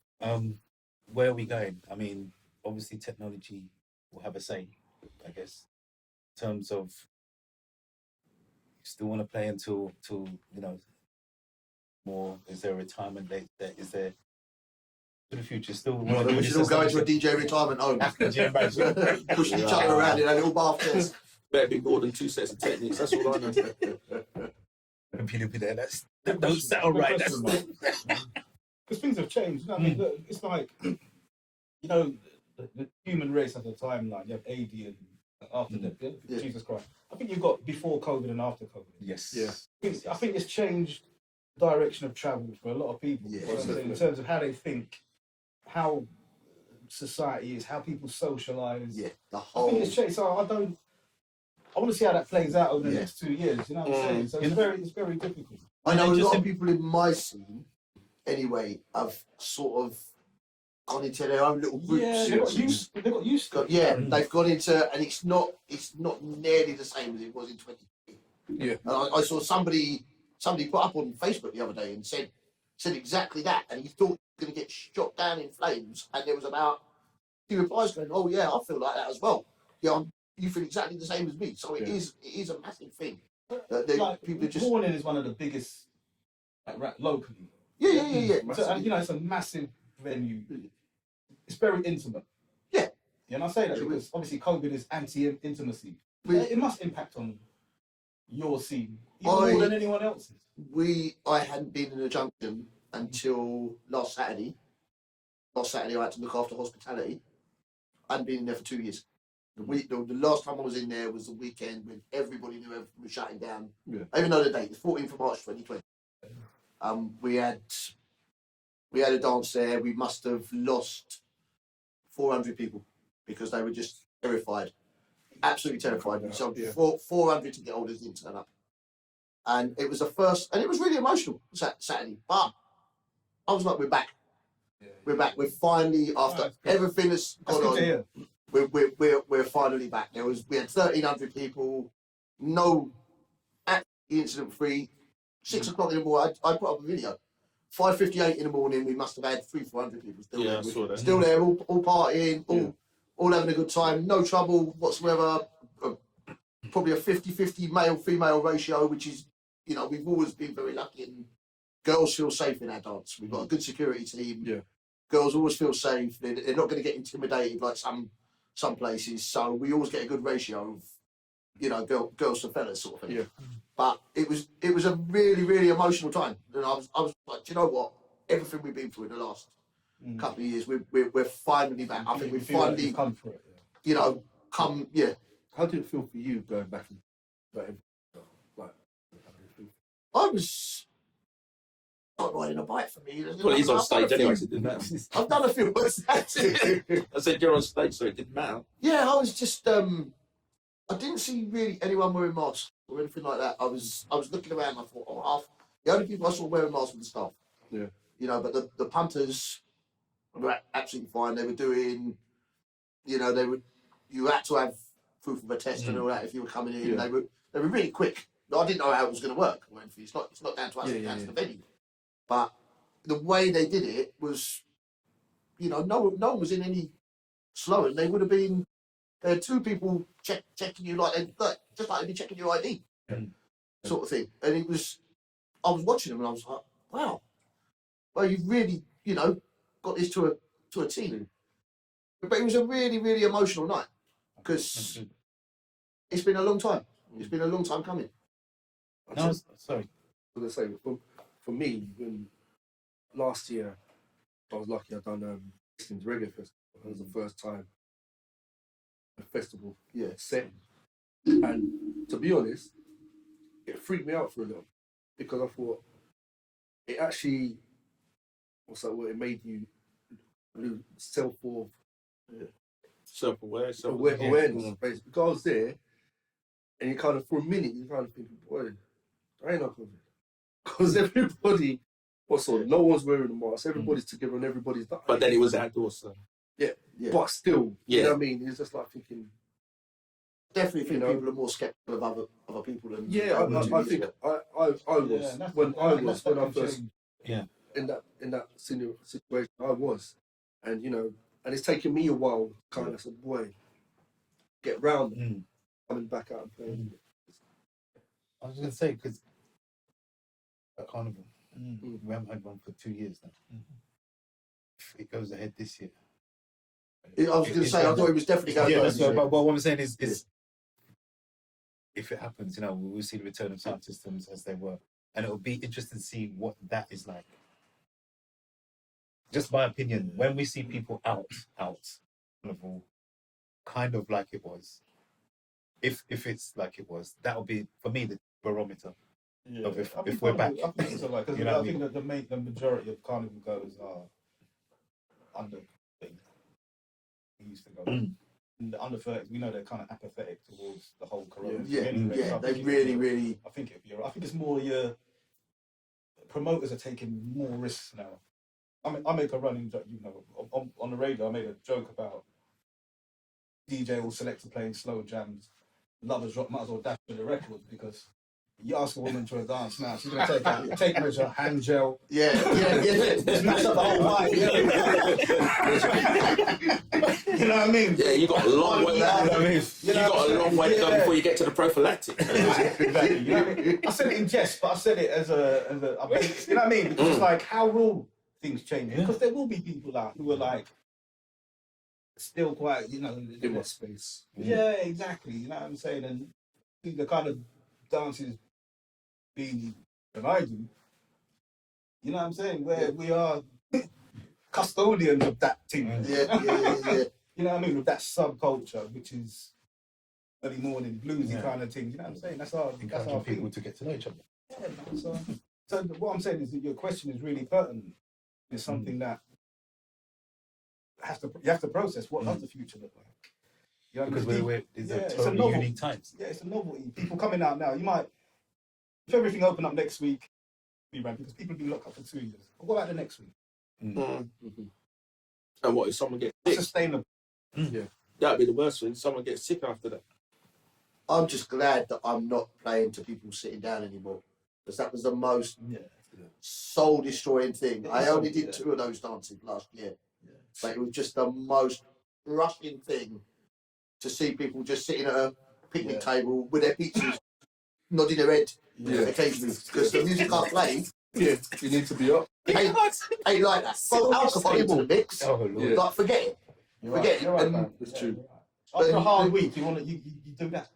[SPEAKER 6] where are we going? I mean, obviously technology will have a say, I guess, in terms of you still want to play until you know more. Is there a retirement date? Is there for the future still want to do
[SPEAKER 3] We
[SPEAKER 6] this?
[SPEAKER 3] should all
[SPEAKER 6] as
[SPEAKER 3] go
[SPEAKER 6] long
[SPEAKER 3] into a
[SPEAKER 6] as
[SPEAKER 3] DJ retirement home.
[SPEAKER 6] Could you imagine?
[SPEAKER 3] Pushing each other around in a little bath chairs.
[SPEAKER 4] Better be more than 2 sets of techniques. That's all I know.
[SPEAKER 6] And people be there. That don't sound right. That's
[SPEAKER 5] because things have changed. You know what I mean, look, it's like you know the human race at the timeline. You have AD and after that.
[SPEAKER 3] Yeah.
[SPEAKER 5] Jesus Christ. I think you've got before COVID and after COVID.
[SPEAKER 6] yes.
[SPEAKER 2] Yeah.
[SPEAKER 5] I think it's changed the direction of travel for a lot of people.
[SPEAKER 3] Yeah,
[SPEAKER 5] You know what I'm saying? In terms of how they think, how society is, how people socialise.
[SPEAKER 3] Yeah, the
[SPEAKER 5] I
[SPEAKER 3] whole.
[SPEAKER 5] think it's changed. So I want to see how that plays out over the next 2 years. You know what I'm saying? So it's very difficult.
[SPEAKER 3] I know a
[SPEAKER 6] Just
[SPEAKER 3] lot
[SPEAKER 6] in-
[SPEAKER 3] of people in my scene, anyway, have sort of gone into their own little groups.
[SPEAKER 5] Yeah, they got used to it.
[SPEAKER 3] Yeah, they've gone into, and it's not nearly the same as it was in 2020.
[SPEAKER 2] Yeah.
[SPEAKER 3] And I saw somebody put up on Facebook the other day and said exactly that, and he thought he was going to get shot down in flames, and there was about 2 replies going, "Oh yeah, I feel like that as well. Yeah, you feel exactly the same as me." So it is a massive thing. That people are just
[SPEAKER 5] Morning is one of the biggest rap locally.
[SPEAKER 3] yeah.
[SPEAKER 5] So, and, you know, it's a massive venue. It's very intimate.
[SPEAKER 3] Yeah.
[SPEAKER 5] Yeah, and I say that because obviously COVID is anti-intimacy. It must impact on your scene even more than anyone else's.
[SPEAKER 3] I hadn't been in a junction until last Saturday. Last Saturday, I had to look after hospitality. I hadn't been in there for 2 years. The last time I was in there was the weekend when everybody knew everything was shutting down.
[SPEAKER 2] Yeah.
[SPEAKER 3] I even know the date. It's 14th of March 2020. We had a dance there. We must have lost 400 people because they were just terrified, absolutely terrified. So 400 to get orders didn't turn up, and it was the first, and it was really emotional Saturday. But I was like, we're back. We're back. We're finally, after everything that's gone on, we're finally back. We had 1,300 people, no incident free. 6 o'clock in the morning, I put up a video. 5:58 in the morning, we must have had 300-400 people still there.
[SPEAKER 4] I saw that.
[SPEAKER 3] Still there, all partying, all having a good time, no trouble whatsoever. Probably a 50-50 male-female ratio, which is, you know, we've always been very lucky, and girls feel safe in our dance. We've got a good security team.
[SPEAKER 2] Yeah.
[SPEAKER 3] Girls always feel safe. They're not going to get intimidated like some places. So we always get a good ratio of, you know, girls to fellas sort of thing.
[SPEAKER 2] Yeah.
[SPEAKER 3] But it was a really, really emotional time. And I was like, do you know what? Everything we've been through in the last couple of years, we're finally back. I think we've finally
[SPEAKER 5] come for it.
[SPEAKER 3] you know, come, yeah.
[SPEAKER 2] How did it feel for you going back and like?
[SPEAKER 3] I was not riding a bike for me.
[SPEAKER 4] Well, he's on
[SPEAKER 3] I've done
[SPEAKER 4] stage
[SPEAKER 3] a few-
[SPEAKER 4] anyway, so it didn't matter.
[SPEAKER 3] I've done a few worse than
[SPEAKER 4] I said you're on stage, so it didn't matter.
[SPEAKER 3] Yeah, I was just I didn't see really anyone wearing masks or anything like that. I was looking around and I thought, oh, the only people I saw wearing masks were the staff.
[SPEAKER 2] Yeah.
[SPEAKER 3] You know, but the punters were absolutely fine. They were doing, you know, you had to have proof of a test and all that if you were coming in.
[SPEAKER 2] Yeah.
[SPEAKER 3] They were really quick. I didn't know how it was going to work. It's not down to us, it's down to the venue. But the way they did it was, you know, no one was in any slower. They would have been. There had 2 people checking you just like they'd be checking your ID, sort of thing. And I was watching them and I was like, wow, well, you've really, you know, got this to a T. But it was a really, really emotional night because it's been a long time. It's been a long time coming.
[SPEAKER 6] No, sorry.
[SPEAKER 2] I was gonna say for me, when last year I was lucky I'd done Listening's Reggae Festival. It was the first time a festival set, and to be honest, it freaked me out for a little because I thought it actually it made you lose
[SPEAKER 4] Self-awareness.
[SPEAKER 2] awareness. Basically, because I was there, and you kind of for a minute you kind of think, boy, I ain't not COVID, because everybody, no one's wearing a mask, everybody's together and everybody's dying.
[SPEAKER 4] But then it was outdoors, so.
[SPEAKER 2] But still,
[SPEAKER 4] Yeah.
[SPEAKER 2] you know what I mean? It's just like thinking,
[SPEAKER 3] definitely think
[SPEAKER 2] You know.
[SPEAKER 3] people are more skeptical of other people than
[SPEAKER 2] Yeah, I think I was when I first in that situation I was, and you know, and it's taken me a while to kind of say, boy, get round it, coming back out and playing.
[SPEAKER 6] I was going to say, because at Carnival, we haven't had one for 2 years now. If it goes ahead this year.
[SPEAKER 3] I was going to say, I thought it was definitely going to
[SPEAKER 6] Yeah,
[SPEAKER 3] go.
[SPEAKER 6] but what I'm saying is if it happens, you know, we'll see the return of sound systems as they were. And it'll be interesting to see what that is like. Just my opinion, when we see people out, Carnival, kind of like it was, if it's like it was, that'll be, for me, the barometer.
[SPEAKER 5] Yeah,
[SPEAKER 6] Of if
[SPEAKER 5] Carnival,
[SPEAKER 6] we're back.
[SPEAKER 5] I think it's alright, because
[SPEAKER 6] You know what
[SPEAKER 5] I
[SPEAKER 6] I
[SPEAKER 5] think that the majority of carnival goers are under 30. We used to go. And the under 30s, we know they're kind of apathetic towards the whole corona.
[SPEAKER 3] Yeah,
[SPEAKER 5] anyway, so I
[SPEAKER 3] they
[SPEAKER 5] think
[SPEAKER 3] really.
[SPEAKER 5] I think it'd be alright. I think it's more your promoters are taking more risks now. I make a running joke, you know, on the radio. I made a joke about DJ or selector playing slow jams. Lovers Rock might as well dash to the record, because you ask a woman to a dance now, she's gonna take out tape measure, hand gel.
[SPEAKER 3] Yeah.
[SPEAKER 5] Smash up the whole mic. You know what I mean?
[SPEAKER 4] Yeah, you got a long way. You got a long way to go before you get to the prophylactic.
[SPEAKER 5] Exactly. You know what I mean? I said it in jest, but I said it as a you know what I mean? Because it's like, how will things change? Because there will be people out who are like still quite, you know,
[SPEAKER 2] In my space.
[SPEAKER 5] yeah, exactly. You know what I'm saying? And the kind of dances being that I do, you know what I'm saying? Where we are custodians of that thing.
[SPEAKER 3] Yeah.
[SPEAKER 5] You know what I mean? With that subculture, which is early morning bluesy kind of thing. You know what I'm saying? That's our
[SPEAKER 6] Encouraging people
[SPEAKER 5] thing.
[SPEAKER 6] to get to know each other.
[SPEAKER 5] Yeah, man, so what I'm saying is that your question is really pertinent. It's something that you have to process. What does the future look like? You know,
[SPEAKER 6] Because it's a
[SPEAKER 5] it's
[SPEAKER 6] totally
[SPEAKER 5] novel-
[SPEAKER 6] unique times.
[SPEAKER 5] Yeah, it's a novelty. People coming out now. You might, if everything open up next week, be right, because people have been locked up for 2 years. But what about the next week?
[SPEAKER 4] And what if someone gets sick?
[SPEAKER 5] Sustainable.
[SPEAKER 4] That'd be the worst thing. Someone gets sick after that.
[SPEAKER 3] I'm just glad that I'm not playing to people sitting down anymore, because that was the most soul destroying thing. I only did 2 of those dances last year, but it was just the most crushing thing to see people just sitting at a picnic table with their pizzas, nodding their head occasionally, because the music I played.
[SPEAKER 2] Yeah, you need to be up.
[SPEAKER 3] Ain't like that. Throw alcohol into the mix.
[SPEAKER 6] Oh, Lord.
[SPEAKER 3] Like, forget it. Forget it. And
[SPEAKER 2] It's true.
[SPEAKER 5] After a hard week, you do that.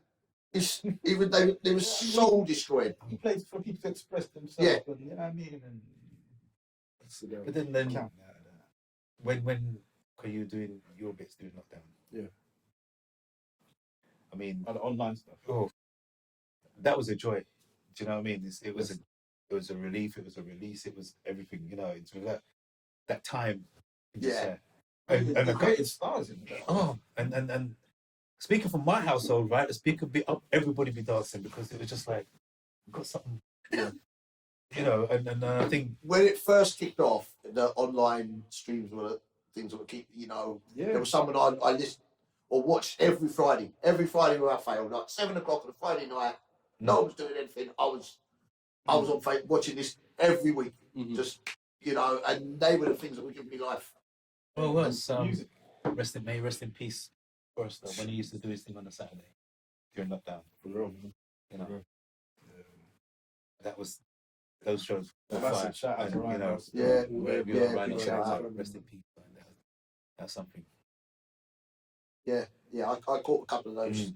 [SPEAKER 3] it's, even though they were soul destroying.
[SPEAKER 5] You play for people to express themselves.
[SPEAKER 3] Yeah.
[SPEAKER 5] And, you know what I mean? And
[SPEAKER 6] But then
[SPEAKER 5] count
[SPEAKER 6] when you doing your bits doing lockdown?
[SPEAKER 2] Yeah.
[SPEAKER 6] I mean,
[SPEAKER 5] the online stuff.
[SPEAKER 6] oh, that was a joy. Do you know what I mean? It was a relief. It was a release. It was everything. You know, it's that time.
[SPEAKER 3] Yeah.
[SPEAKER 6] And
[SPEAKER 5] the created stars in there.
[SPEAKER 6] Oh, and speaking from my household, right? The speaker be up, everybody be dancing, because it was just like, we've got something. You know, and I think
[SPEAKER 3] When it first kicked off, the online streams were the things that would keep, you know, there was someone I listened or watched every Friday without fail, like 7 o'clock on a Friday night. No one was doing anything. I was on Facebook watching this every week, just, you know, and they were the things that were giving me life.
[SPEAKER 6] well, once
[SPEAKER 5] music.
[SPEAKER 6] rest in peace, Forrester, when he used to do his thing on a Saturday during lockdown. You know, that was those shows. were
[SPEAKER 5] Massive
[SPEAKER 6] fire.
[SPEAKER 5] shout out
[SPEAKER 6] And,
[SPEAKER 5] to Ryan
[SPEAKER 6] you know,
[SPEAKER 5] Rose.
[SPEAKER 3] Yeah,
[SPEAKER 6] wherever
[SPEAKER 3] yeah,
[SPEAKER 6] you're Ryan,
[SPEAKER 3] big
[SPEAKER 6] shout
[SPEAKER 3] shout
[SPEAKER 6] out,
[SPEAKER 3] out.
[SPEAKER 6] rest in peace. And that's something.
[SPEAKER 3] Yeah, I caught a couple of those.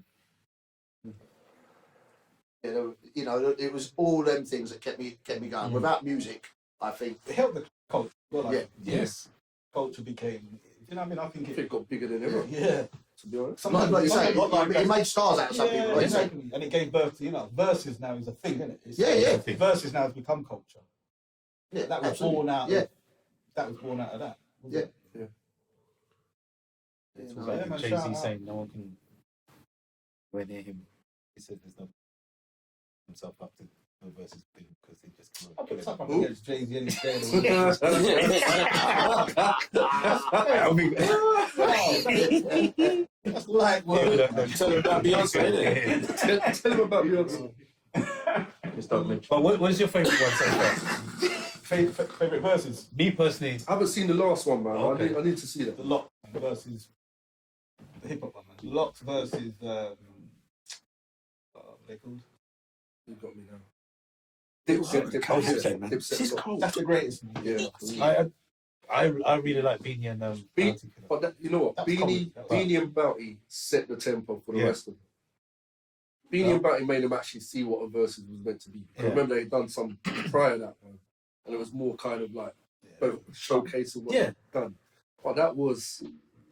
[SPEAKER 3] Yeah, you know, it was all them things that kept me going. Without music, I think.
[SPEAKER 5] It helped the culture. Well, like,
[SPEAKER 6] Yes.
[SPEAKER 5] culture became. You know what I mean? I think
[SPEAKER 2] It got bigger than ever.
[SPEAKER 5] Yeah.
[SPEAKER 2] To be honest.
[SPEAKER 3] Like you say,
[SPEAKER 5] Not like
[SPEAKER 3] it made stars out of some people. Like you say.
[SPEAKER 5] exactly. And it gave birth to, you know, verses now is a thing, isn't it?
[SPEAKER 3] Yeah.
[SPEAKER 5] Verses now has become culture.
[SPEAKER 3] Yeah,
[SPEAKER 5] That was
[SPEAKER 3] absolutely.
[SPEAKER 5] born out.
[SPEAKER 3] Yeah.
[SPEAKER 5] That was born out of that.
[SPEAKER 3] Yeah.
[SPEAKER 6] It's
[SPEAKER 3] Yeah,
[SPEAKER 6] like
[SPEAKER 5] man,
[SPEAKER 6] Jay-Z
[SPEAKER 5] shout out.
[SPEAKER 6] saying no one can go near him. He said there's no himself up to versus because they just come
[SPEAKER 5] I'll put this up
[SPEAKER 6] up.
[SPEAKER 5] against Jay-Z any day. That's light work.
[SPEAKER 4] Tell them about Beyonce, innit?
[SPEAKER 2] Tell him about Beyonce.
[SPEAKER 1] Just don't mention.
[SPEAKER 6] But what is your favourite one so far?
[SPEAKER 5] Favorite verses?
[SPEAKER 6] Me personally,
[SPEAKER 2] I haven't seen the last one, man.
[SPEAKER 6] Okay.
[SPEAKER 2] I need to see that.
[SPEAKER 5] The Lock versus the hip hop one, man. Lock versus what are they called?
[SPEAKER 2] You got me now.
[SPEAKER 4] Cold, man. This is
[SPEAKER 2] Dipset.
[SPEAKER 4] cold.
[SPEAKER 5] That's the greatest. Man.
[SPEAKER 2] Yeah.
[SPEAKER 6] I really like Beanie and Bounty Killer.
[SPEAKER 2] But that, you know what?
[SPEAKER 5] That's
[SPEAKER 2] Beanie
[SPEAKER 5] cold.
[SPEAKER 2] Beanie and Bounty set the tempo for the
[SPEAKER 6] Yeah.
[SPEAKER 2] rest of them. Beanie and Bounty made them actually see what a versus was meant to be. I
[SPEAKER 6] Yeah.
[SPEAKER 2] remember they'd done some prior to that one, and it was more kind of like showcase of what
[SPEAKER 6] Yeah.
[SPEAKER 2] they'd done. But that was,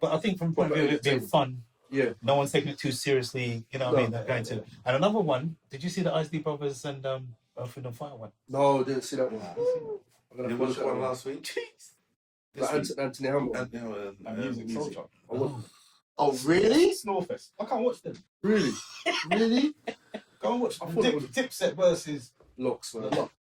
[SPEAKER 6] But I think from the point of view of it being fun,
[SPEAKER 2] yeah.
[SPEAKER 6] no one's taking it too seriously. You know what I mean?
[SPEAKER 2] No.
[SPEAKER 6] They're going to. And another one. Did you see the Isley Brothers and Earth, Wind and Fire one?
[SPEAKER 2] No, I didn't see that one. I'm gonna
[SPEAKER 1] You
[SPEAKER 2] watch
[SPEAKER 1] watched
[SPEAKER 2] that
[SPEAKER 1] one
[SPEAKER 2] one.
[SPEAKER 1] last week?
[SPEAKER 2] Like Anthony Hamilton.
[SPEAKER 5] And music,
[SPEAKER 1] music.
[SPEAKER 5] Soul
[SPEAKER 2] I was-
[SPEAKER 3] Oh, really?
[SPEAKER 5] Snowfest. I can't watch them.
[SPEAKER 2] Really?
[SPEAKER 3] Really?
[SPEAKER 5] Go and watch
[SPEAKER 2] I thought it was-
[SPEAKER 5] Dipset versus
[SPEAKER 2] Locks,
[SPEAKER 5] the
[SPEAKER 2] man.
[SPEAKER 5] Lock.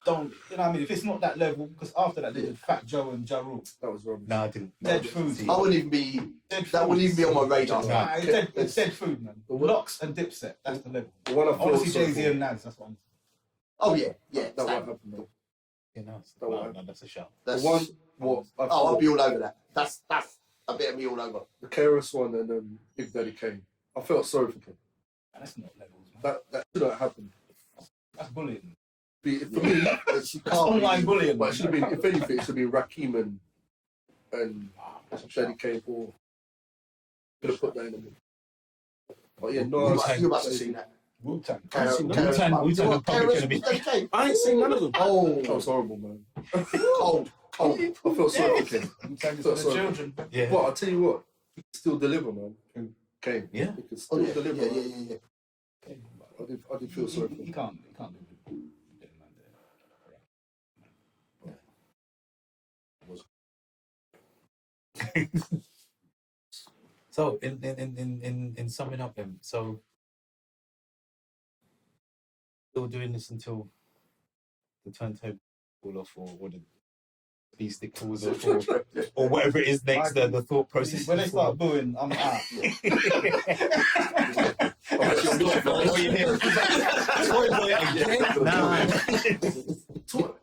[SPEAKER 5] Don't, you know what I mean? If it's not that level, because after that they did Fat Joe and Ja Rule.
[SPEAKER 2] That was rubbish.
[SPEAKER 6] No, I didn't.
[SPEAKER 5] Dead food.
[SPEAKER 3] I wouldn't even be.
[SPEAKER 5] Dead
[SPEAKER 3] That wouldn't even be on my radar.
[SPEAKER 5] Nah, it's dead food, man. Locks and Dipset, that's the level.
[SPEAKER 2] The one I
[SPEAKER 5] I want
[SPEAKER 2] feel
[SPEAKER 5] to see
[SPEAKER 2] sorry
[SPEAKER 5] Jay-Z
[SPEAKER 2] for.
[SPEAKER 5] and Nas, that's what I'm
[SPEAKER 3] Oh yeah, yeah.
[SPEAKER 2] That won't happen, though.
[SPEAKER 6] You know,
[SPEAKER 2] That
[SPEAKER 6] no,
[SPEAKER 2] one.
[SPEAKER 6] no, that's a shout.
[SPEAKER 2] The
[SPEAKER 3] That's,
[SPEAKER 2] one, what? I
[SPEAKER 3] oh, I'll
[SPEAKER 2] thought-
[SPEAKER 3] be all over that. That's a bit of me all over.
[SPEAKER 2] the KRS one and Big Daddy Kane. I felt sorry for him.
[SPEAKER 5] That's not levels, man.
[SPEAKER 2] That should have happened.
[SPEAKER 5] That's bullying.
[SPEAKER 2] For me,
[SPEAKER 3] It's, you
[SPEAKER 5] That's
[SPEAKER 3] can't
[SPEAKER 5] online
[SPEAKER 3] be,
[SPEAKER 5] bullying.
[SPEAKER 2] but it should have been, if anything, it should have been Rakim and Daddy Kane or could have put that in the middle. But yeah, no,
[SPEAKER 3] You must have seen that.
[SPEAKER 5] Wu-Tang.
[SPEAKER 6] Wu-Tang are probably gonna be-
[SPEAKER 4] I ain't seen none of them.
[SPEAKER 3] Oh,
[SPEAKER 2] that was horrible, man.
[SPEAKER 3] cold.
[SPEAKER 2] I felt sorry for Kane.
[SPEAKER 5] Wu-Tang is
[SPEAKER 2] So-
[SPEAKER 5] for the
[SPEAKER 2] so-
[SPEAKER 5] children.
[SPEAKER 6] Yeah.
[SPEAKER 2] But I'll tell you what, he can still deliver, man. Kane.
[SPEAKER 6] Yeah.
[SPEAKER 2] He can
[SPEAKER 3] Oh
[SPEAKER 2] still
[SPEAKER 3] yeah,
[SPEAKER 2] deliver.
[SPEAKER 3] yeah,
[SPEAKER 2] man.
[SPEAKER 3] yeah.
[SPEAKER 2] I did feel sorry for
[SPEAKER 5] He
[SPEAKER 2] him.
[SPEAKER 5] can't do it.
[SPEAKER 6] So in summing up, then, so still doing this until the turntable fall off, or the B stick falls off, or whatever it is next. The thought process.
[SPEAKER 5] When they start booing, I'm out.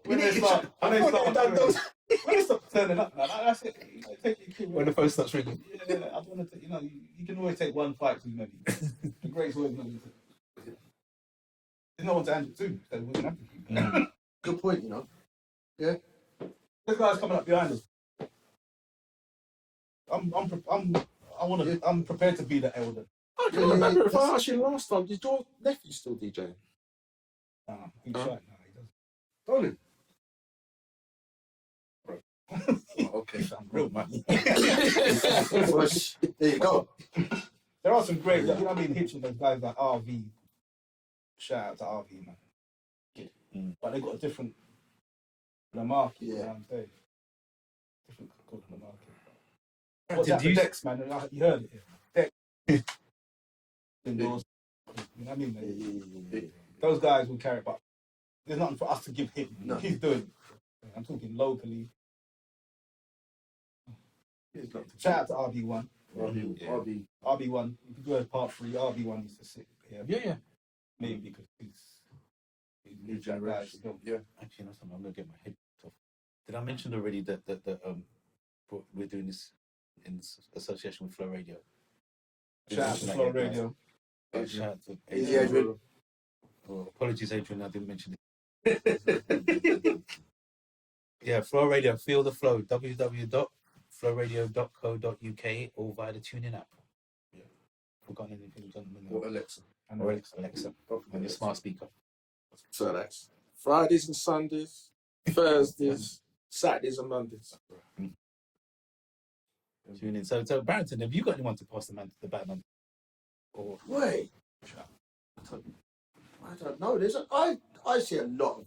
[SPEAKER 5] When they start turning up, man, that's it. Take your cue.
[SPEAKER 6] When the phone starts ringing.
[SPEAKER 5] Yeah, I don't want to. You know, you can always take one fight too many. The greatest always many. There's no one to handle too. So we're gonna have to keep.
[SPEAKER 3] Good point, you know.
[SPEAKER 5] This guy's coming up behind us. I'm prepared to be the elder.
[SPEAKER 4] I can remember if I asked you last time, did your nephew still DJ?
[SPEAKER 5] He's
[SPEAKER 4] Huh?
[SPEAKER 5] shy. No, he doesn't.
[SPEAKER 2] Don't he? Oh, okay.
[SPEAKER 5] Real man.
[SPEAKER 3] There you go.
[SPEAKER 5] There are some great, you know what I mean, hits with those guys like RV. Shout out to RV, man. But they got a different the market, you know what I'm saying? Different called the market. What's that for Dex, man? You heard it here. Dex. Indoors. You know what I mean? Those guys will carry it, but there's nothing for us to give him.
[SPEAKER 3] No.
[SPEAKER 5] He's doing it. I'm talking locally. Shout out to RB1. RB1. If you do a part 3, RB1 needs to sit here.
[SPEAKER 6] Yeah.
[SPEAKER 5] Maybe because he's
[SPEAKER 2] New generation. Yeah.
[SPEAKER 6] Actually, no, I'm gonna get my head off. Did I mention already that we're doing this in association with Flow Radio?
[SPEAKER 5] Shout out to Flow Radio.
[SPEAKER 6] Shout out to
[SPEAKER 3] Yeah, Adrian.
[SPEAKER 6] Well, apologies, Adrian, I didn't mention it. Yeah, Flow Radio, feel the flow. www.flowradio.co.uk or via the TuneIn app.
[SPEAKER 2] Yeah.
[SPEAKER 6] Forgotten anything, gentlemen?
[SPEAKER 2] Or Alexa.
[SPEAKER 6] Or Alexa on your smart speaker.
[SPEAKER 4] So that's Fridays and Sundays, Thursdays, Saturdays and Mondays.
[SPEAKER 6] Tune in. So Barrington, have you got anyone to pass the baton on? Or
[SPEAKER 3] Wait. I don't know. I see a lot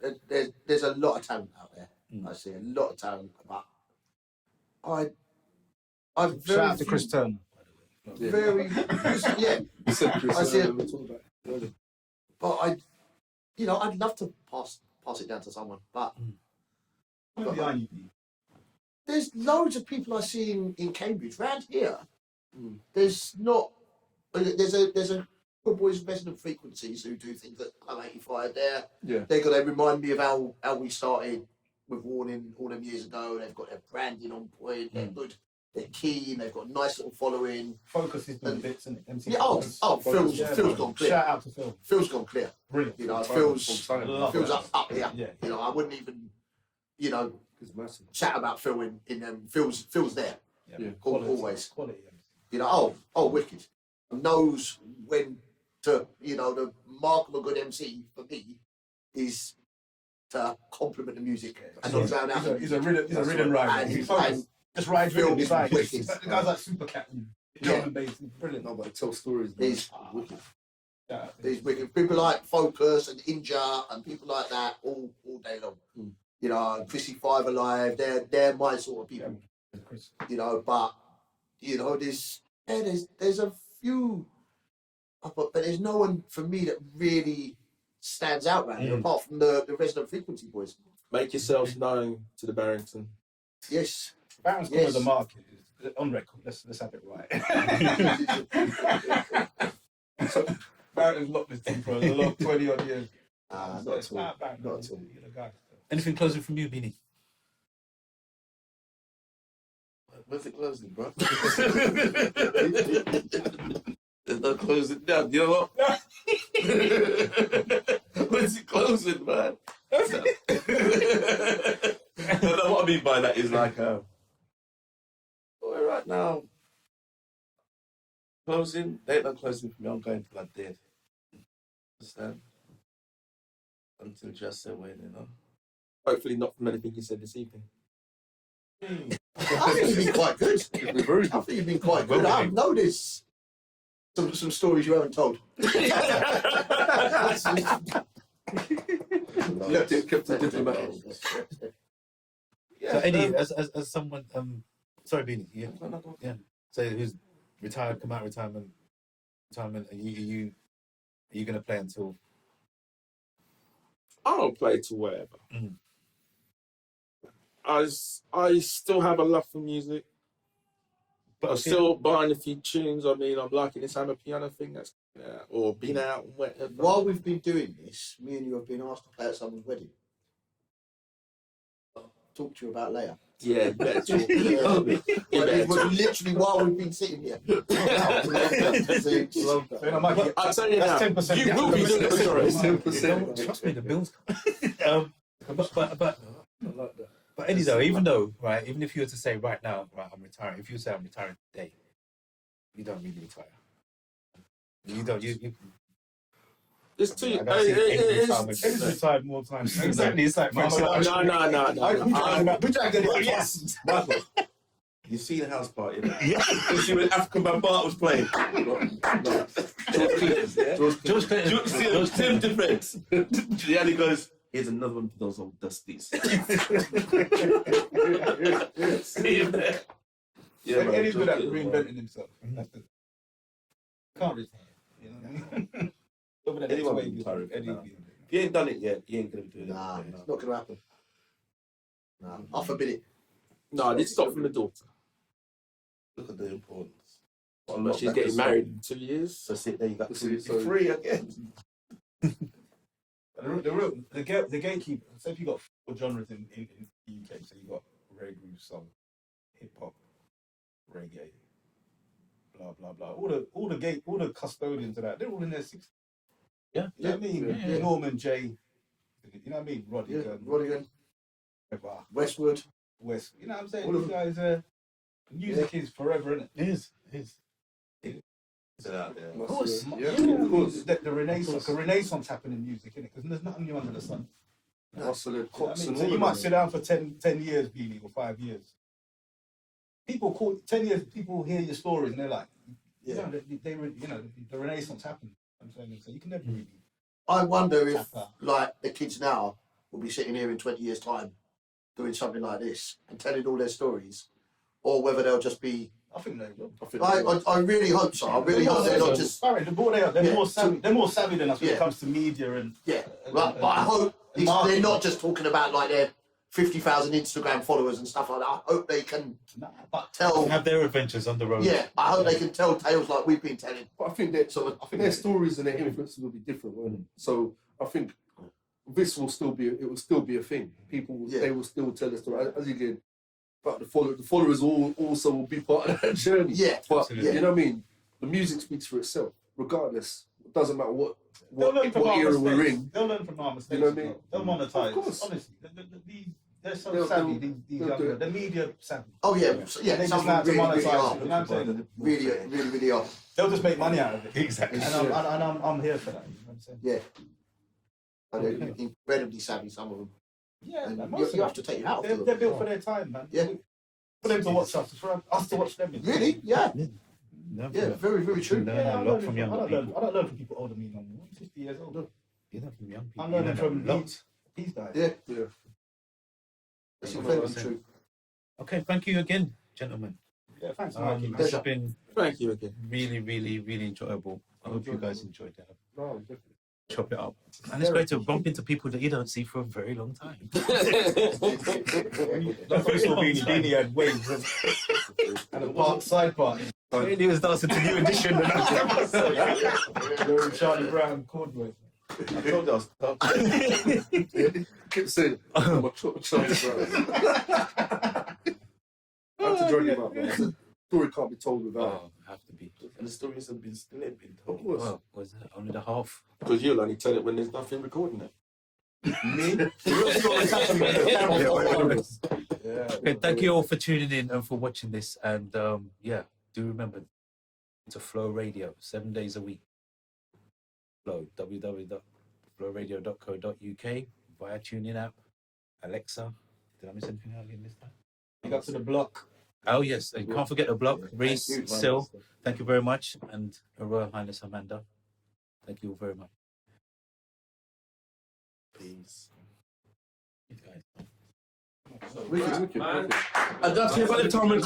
[SPEAKER 3] of. There's a lot of talent out there. I see a lot of talent, but I'm
[SPEAKER 5] Shout out to Chris Turner.
[SPEAKER 3] very, yeah.
[SPEAKER 2] You said Chris,
[SPEAKER 3] I see it.
[SPEAKER 2] we'll talk about it earlier.
[SPEAKER 3] But I'd love to pass it down to someone. But
[SPEAKER 5] Behind you, P.
[SPEAKER 3] there's loads of people I see in Cambridge, round here.
[SPEAKER 2] Mm.
[SPEAKER 3] There's a good boys resident frequencies who do things at Club 85. They remind me of how we started with Warning all them years ago. They've got their branding on point. They're good. They're keen. They've got a nice little following.
[SPEAKER 5] Focus is doing bits and MC.
[SPEAKER 3] Yeah, Phil's gone clear.
[SPEAKER 5] Shout out to Phil.
[SPEAKER 3] Phil's gone clear.
[SPEAKER 5] Brilliant.
[SPEAKER 3] You know,
[SPEAKER 2] Phil's
[SPEAKER 3] Phil's up here.
[SPEAKER 5] Yeah.
[SPEAKER 3] You know, I wouldn't even,
[SPEAKER 2] It's massive.
[SPEAKER 3] chat about Phil in Phil's there.
[SPEAKER 5] Yeah.
[SPEAKER 3] Always.
[SPEAKER 5] Quality.
[SPEAKER 3] You know, wicked. Knows when to, the mark of a good MC for me is to compliment the music and not drown out.
[SPEAKER 5] He's a rhythm rider. He's focused. Just rides
[SPEAKER 3] Phil
[SPEAKER 5] rhythm.
[SPEAKER 3] is
[SPEAKER 5] Like,
[SPEAKER 3] wicked.
[SPEAKER 5] the guy's like Super Cat and drum and bass. He's brilliant.
[SPEAKER 2] No, but it tells stories. Man.
[SPEAKER 3] He's wicked.
[SPEAKER 5] Shout out to
[SPEAKER 3] These
[SPEAKER 5] him.
[SPEAKER 3] wicked people like Focus and Inja and people like that all day long.
[SPEAKER 2] Mm.
[SPEAKER 3] You know, Chrissy Five Alive, they're my sort of people.
[SPEAKER 5] Chris.
[SPEAKER 3] You know, but there's a few, but there's no one for me that really stands out right here apart from the resident frequency boys.
[SPEAKER 4] Make yourselves known to the Barrington.
[SPEAKER 3] Yes.
[SPEAKER 5] Barron's corner of the market is on record. Let's have it right. Barron's locked this thing for a long 20 odd years.
[SPEAKER 3] Not
[SPEAKER 5] So it's
[SPEAKER 3] at all.
[SPEAKER 5] not Barron.
[SPEAKER 3] Not at all.
[SPEAKER 5] You're the guy.
[SPEAKER 6] Anything closing from you, Beanie?
[SPEAKER 1] Where's it closing, bro? There's no closing down. You know what? Where's it closing, man? No, what I mean by that is like, well, right now, closing, they ain't no closing for me. I'm going till I'm dead. Understand? Until just say when,
[SPEAKER 4] Hopefully not from anything you said this evening.
[SPEAKER 3] I think you've been quite good. I think you've been quite good. I've noticed some stories you haven't told.
[SPEAKER 2] Kept it diplomatic.
[SPEAKER 1] Yeah,
[SPEAKER 6] So Eddie, as someone, sorry, Beanie,
[SPEAKER 1] no.
[SPEAKER 6] so who's retired, come out of retirement, are you going to play until?
[SPEAKER 4] I don't play to wherever.
[SPEAKER 6] Mm.
[SPEAKER 4] I still have a love for music. But I'm still buying a few tunes. I mean, I'm liking this hammer piano thing that's or been out and whatever.
[SPEAKER 3] While we've been doing this, me and you have been asked to play at someone's wedding. I'll talk to you about later.
[SPEAKER 4] Yeah, you better talk.
[SPEAKER 3] It was literally while we've been sitting here.
[SPEAKER 4] I'll tell you now,
[SPEAKER 5] That's 10%.
[SPEAKER 4] you will be doing the majority.
[SPEAKER 2] 10%.
[SPEAKER 6] Trust me, the bills. But
[SPEAKER 2] I like that.
[SPEAKER 6] But Eddie, though, even if you were to say right now, right, I'm retiring. If you say I'm retiring today, you don't really retire. You don't. You
[SPEAKER 4] There's two.
[SPEAKER 5] I've seen Eddie's retirement. Eddie's retired more times. Exactly. It's like
[SPEAKER 4] No.
[SPEAKER 5] We try to get it. Yes.
[SPEAKER 1] Michael, you see the house party? Yeah. You see when African Bambaataa was playing?
[SPEAKER 6] George Clinton.
[SPEAKER 1] You see the Tim defense? Giuliani goes, here's another one for those old dusties. See him there? Yeah, man,
[SPEAKER 5] Eddie's good at
[SPEAKER 1] George Clinton,
[SPEAKER 5] reinventing himself. That's the can't retire. You know what I mean? Over the next
[SPEAKER 1] Anyone
[SPEAKER 5] wave,
[SPEAKER 1] can retire if
[SPEAKER 5] Eddie.
[SPEAKER 1] now. If you ain't done it yet, you ain't going to be doing
[SPEAKER 3] Nah,
[SPEAKER 1] it.
[SPEAKER 3] it's not going to happen. Nah, I forbid it.
[SPEAKER 4] No, I did stop from the daughter.
[SPEAKER 1] Look at the importance.
[SPEAKER 4] But she's getting married in 2 years.
[SPEAKER 1] So sit there, you got
[SPEAKER 2] So-
[SPEAKER 1] you're free again.
[SPEAKER 5] The gatekeeper. So if you got 4 genres in the UK, so you got reggae, soul, hip hop, reggae, blah blah blah. All the custodians of that, they're all in their 60s.
[SPEAKER 6] Yeah.
[SPEAKER 5] You know what I mean?
[SPEAKER 6] Yeah.
[SPEAKER 5] Norman J. You know what I mean? Roddy
[SPEAKER 3] Yeah,
[SPEAKER 5] Gunn,
[SPEAKER 3] Rodigan,
[SPEAKER 5] whatever,
[SPEAKER 3] Westwood.
[SPEAKER 5] West. You know what I'm saying?
[SPEAKER 3] All of
[SPEAKER 5] These guys, music is forever, isn't it?
[SPEAKER 6] It is.
[SPEAKER 1] It's out there.
[SPEAKER 2] Of
[SPEAKER 6] course.
[SPEAKER 2] Yeah, of course.
[SPEAKER 5] The renaissance happened in music, innit? Because there's nothing new under the sun.
[SPEAKER 2] Hustle,
[SPEAKER 5] You know what I
[SPEAKER 2] Cox
[SPEAKER 5] mean?
[SPEAKER 2] and
[SPEAKER 5] So
[SPEAKER 2] all
[SPEAKER 5] you
[SPEAKER 2] of
[SPEAKER 5] might
[SPEAKER 2] them.
[SPEAKER 5] sit down for 10 years, Beanie, or 5 years. People call 10 years. People hear your stories and they're like,
[SPEAKER 3] Yeah.
[SPEAKER 5] the Renaissance happened. I'm saying, so you can never really.
[SPEAKER 3] I wonder if,
[SPEAKER 5] Tap out.
[SPEAKER 3] like, the kids now will be sitting here in 20 years' time doing something like this and telling all their stories, or whether they'll just be
[SPEAKER 5] I think they will.
[SPEAKER 3] I really hope so. I really hope they're not just.
[SPEAKER 5] Barry, the more they are, they're
[SPEAKER 3] Yeah.
[SPEAKER 5] more savvy. They're more savvy than us when
[SPEAKER 3] Yeah.
[SPEAKER 5] it comes to media and.
[SPEAKER 3] Yeah, but I hope they're not just talking about like their 50,000 Instagram followers and stuff like that. I hope they can tell.
[SPEAKER 6] Have their adventures on the road.
[SPEAKER 3] Yeah, I hope they can tell tales like we've been telling.
[SPEAKER 2] But I think that I think their stories and their influences will be different, won't it? So I think this will still be a thing. People they will still tell the story as you did. But the followers also will be part of that journey.
[SPEAKER 3] Yeah,
[SPEAKER 2] but
[SPEAKER 6] absolutely.
[SPEAKER 2] you know what I mean. The music speaks for itself, regardless. It doesn't matter what
[SPEAKER 5] They'll learn from our
[SPEAKER 2] era
[SPEAKER 5] mistakes.
[SPEAKER 2] we're in.
[SPEAKER 5] They'll learn from our mistakes.
[SPEAKER 2] You know what I mean?
[SPEAKER 5] They'll monetize.
[SPEAKER 2] Of course.
[SPEAKER 5] Honestly, they're so
[SPEAKER 2] They'll-
[SPEAKER 5] savvy.
[SPEAKER 2] they'll-
[SPEAKER 5] These
[SPEAKER 2] they'll
[SPEAKER 5] young
[SPEAKER 2] do
[SPEAKER 5] girls.
[SPEAKER 2] it.
[SPEAKER 5] They're media savvy.
[SPEAKER 3] Oh yeah,
[SPEAKER 5] They
[SPEAKER 3] yeah.
[SPEAKER 5] just
[SPEAKER 3] Some
[SPEAKER 5] know how to
[SPEAKER 3] really, really
[SPEAKER 5] monetize it. You
[SPEAKER 3] are.
[SPEAKER 5] know what I'm saying?
[SPEAKER 3] Really are.
[SPEAKER 5] They'll just make money out of it.
[SPEAKER 6] Exactly.
[SPEAKER 5] And I'm here for that. You know what I'm saying?
[SPEAKER 3] Yeah. And they're incredibly savvy, some of them.
[SPEAKER 5] Yeah,
[SPEAKER 3] And
[SPEAKER 5] man,
[SPEAKER 3] you
[SPEAKER 5] most of
[SPEAKER 3] have
[SPEAKER 5] them.
[SPEAKER 3] to take it out.
[SPEAKER 5] They're built for their time, man.
[SPEAKER 3] Yeah.
[SPEAKER 5] For them to watch us, for us to watch them.
[SPEAKER 3] Really? Yeah.
[SPEAKER 6] Learn
[SPEAKER 3] Yeah,
[SPEAKER 6] from
[SPEAKER 3] very, very true.
[SPEAKER 6] Learn
[SPEAKER 5] Yeah,
[SPEAKER 6] a lot from younger people.
[SPEAKER 5] I don't learn from people older than me no more. I'm 50 years old.
[SPEAKER 6] You learn from young people.
[SPEAKER 5] I'm
[SPEAKER 6] You
[SPEAKER 5] learning
[SPEAKER 6] learn
[SPEAKER 5] from
[SPEAKER 6] a lot.
[SPEAKER 5] these guys.
[SPEAKER 3] Yeah.
[SPEAKER 2] Yeah.
[SPEAKER 3] That's incredibly true.
[SPEAKER 6] Okay, thank you again, gentlemen.
[SPEAKER 5] Yeah, thanks,
[SPEAKER 6] This
[SPEAKER 5] Mikey.
[SPEAKER 6] has been
[SPEAKER 4] Thank you again.
[SPEAKER 6] really, really, really enjoyable. I hope you guys enjoyed that.
[SPEAKER 2] No, definitely.
[SPEAKER 6] Chop it up. And it's great to bump into people that you don't see for a very long time.
[SPEAKER 5] The first one being Beanie had waves and a side part.
[SPEAKER 6] He was dancing to New Edition.
[SPEAKER 5] Wearing Charlie Brown corduroy.
[SPEAKER 1] I told you I was tough.
[SPEAKER 2] Keep saying, I'm a Charlie Brown. I have to drag him up, man. The story can't be told without.
[SPEAKER 6] Oh, have to be.
[SPEAKER 1] And the stories have been still ain't been
[SPEAKER 2] Of
[SPEAKER 1] told.
[SPEAKER 2] course.
[SPEAKER 6] Well, was that only the half?
[SPEAKER 4] Because you'll only tell it when there's nothing recording it.
[SPEAKER 6] Okay, thank you all for tuning in and for watching this. And yeah, do remember to Flow Radio 7 days a week. Flow, www.flowradio.co.uk via TuneIn app, Alexa. Did I miss anything out in this time?
[SPEAKER 5] You got to the block.
[SPEAKER 6] Oh yes, and you can't forget the block. Reese,
[SPEAKER 3] you.
[SPEAKER 6] Sil, thank you very much, and Her Royal Highness Amanda, thank you all very much.
[SPEAKER 1] Peace.
[SPEAKER 6] You guys.
[SPEAKER 2] Wicked, wicked,
[SPEAKER 4] Man.
[SPEAKER 2] wicked.
[SPEAKER 4] And that's it by the time we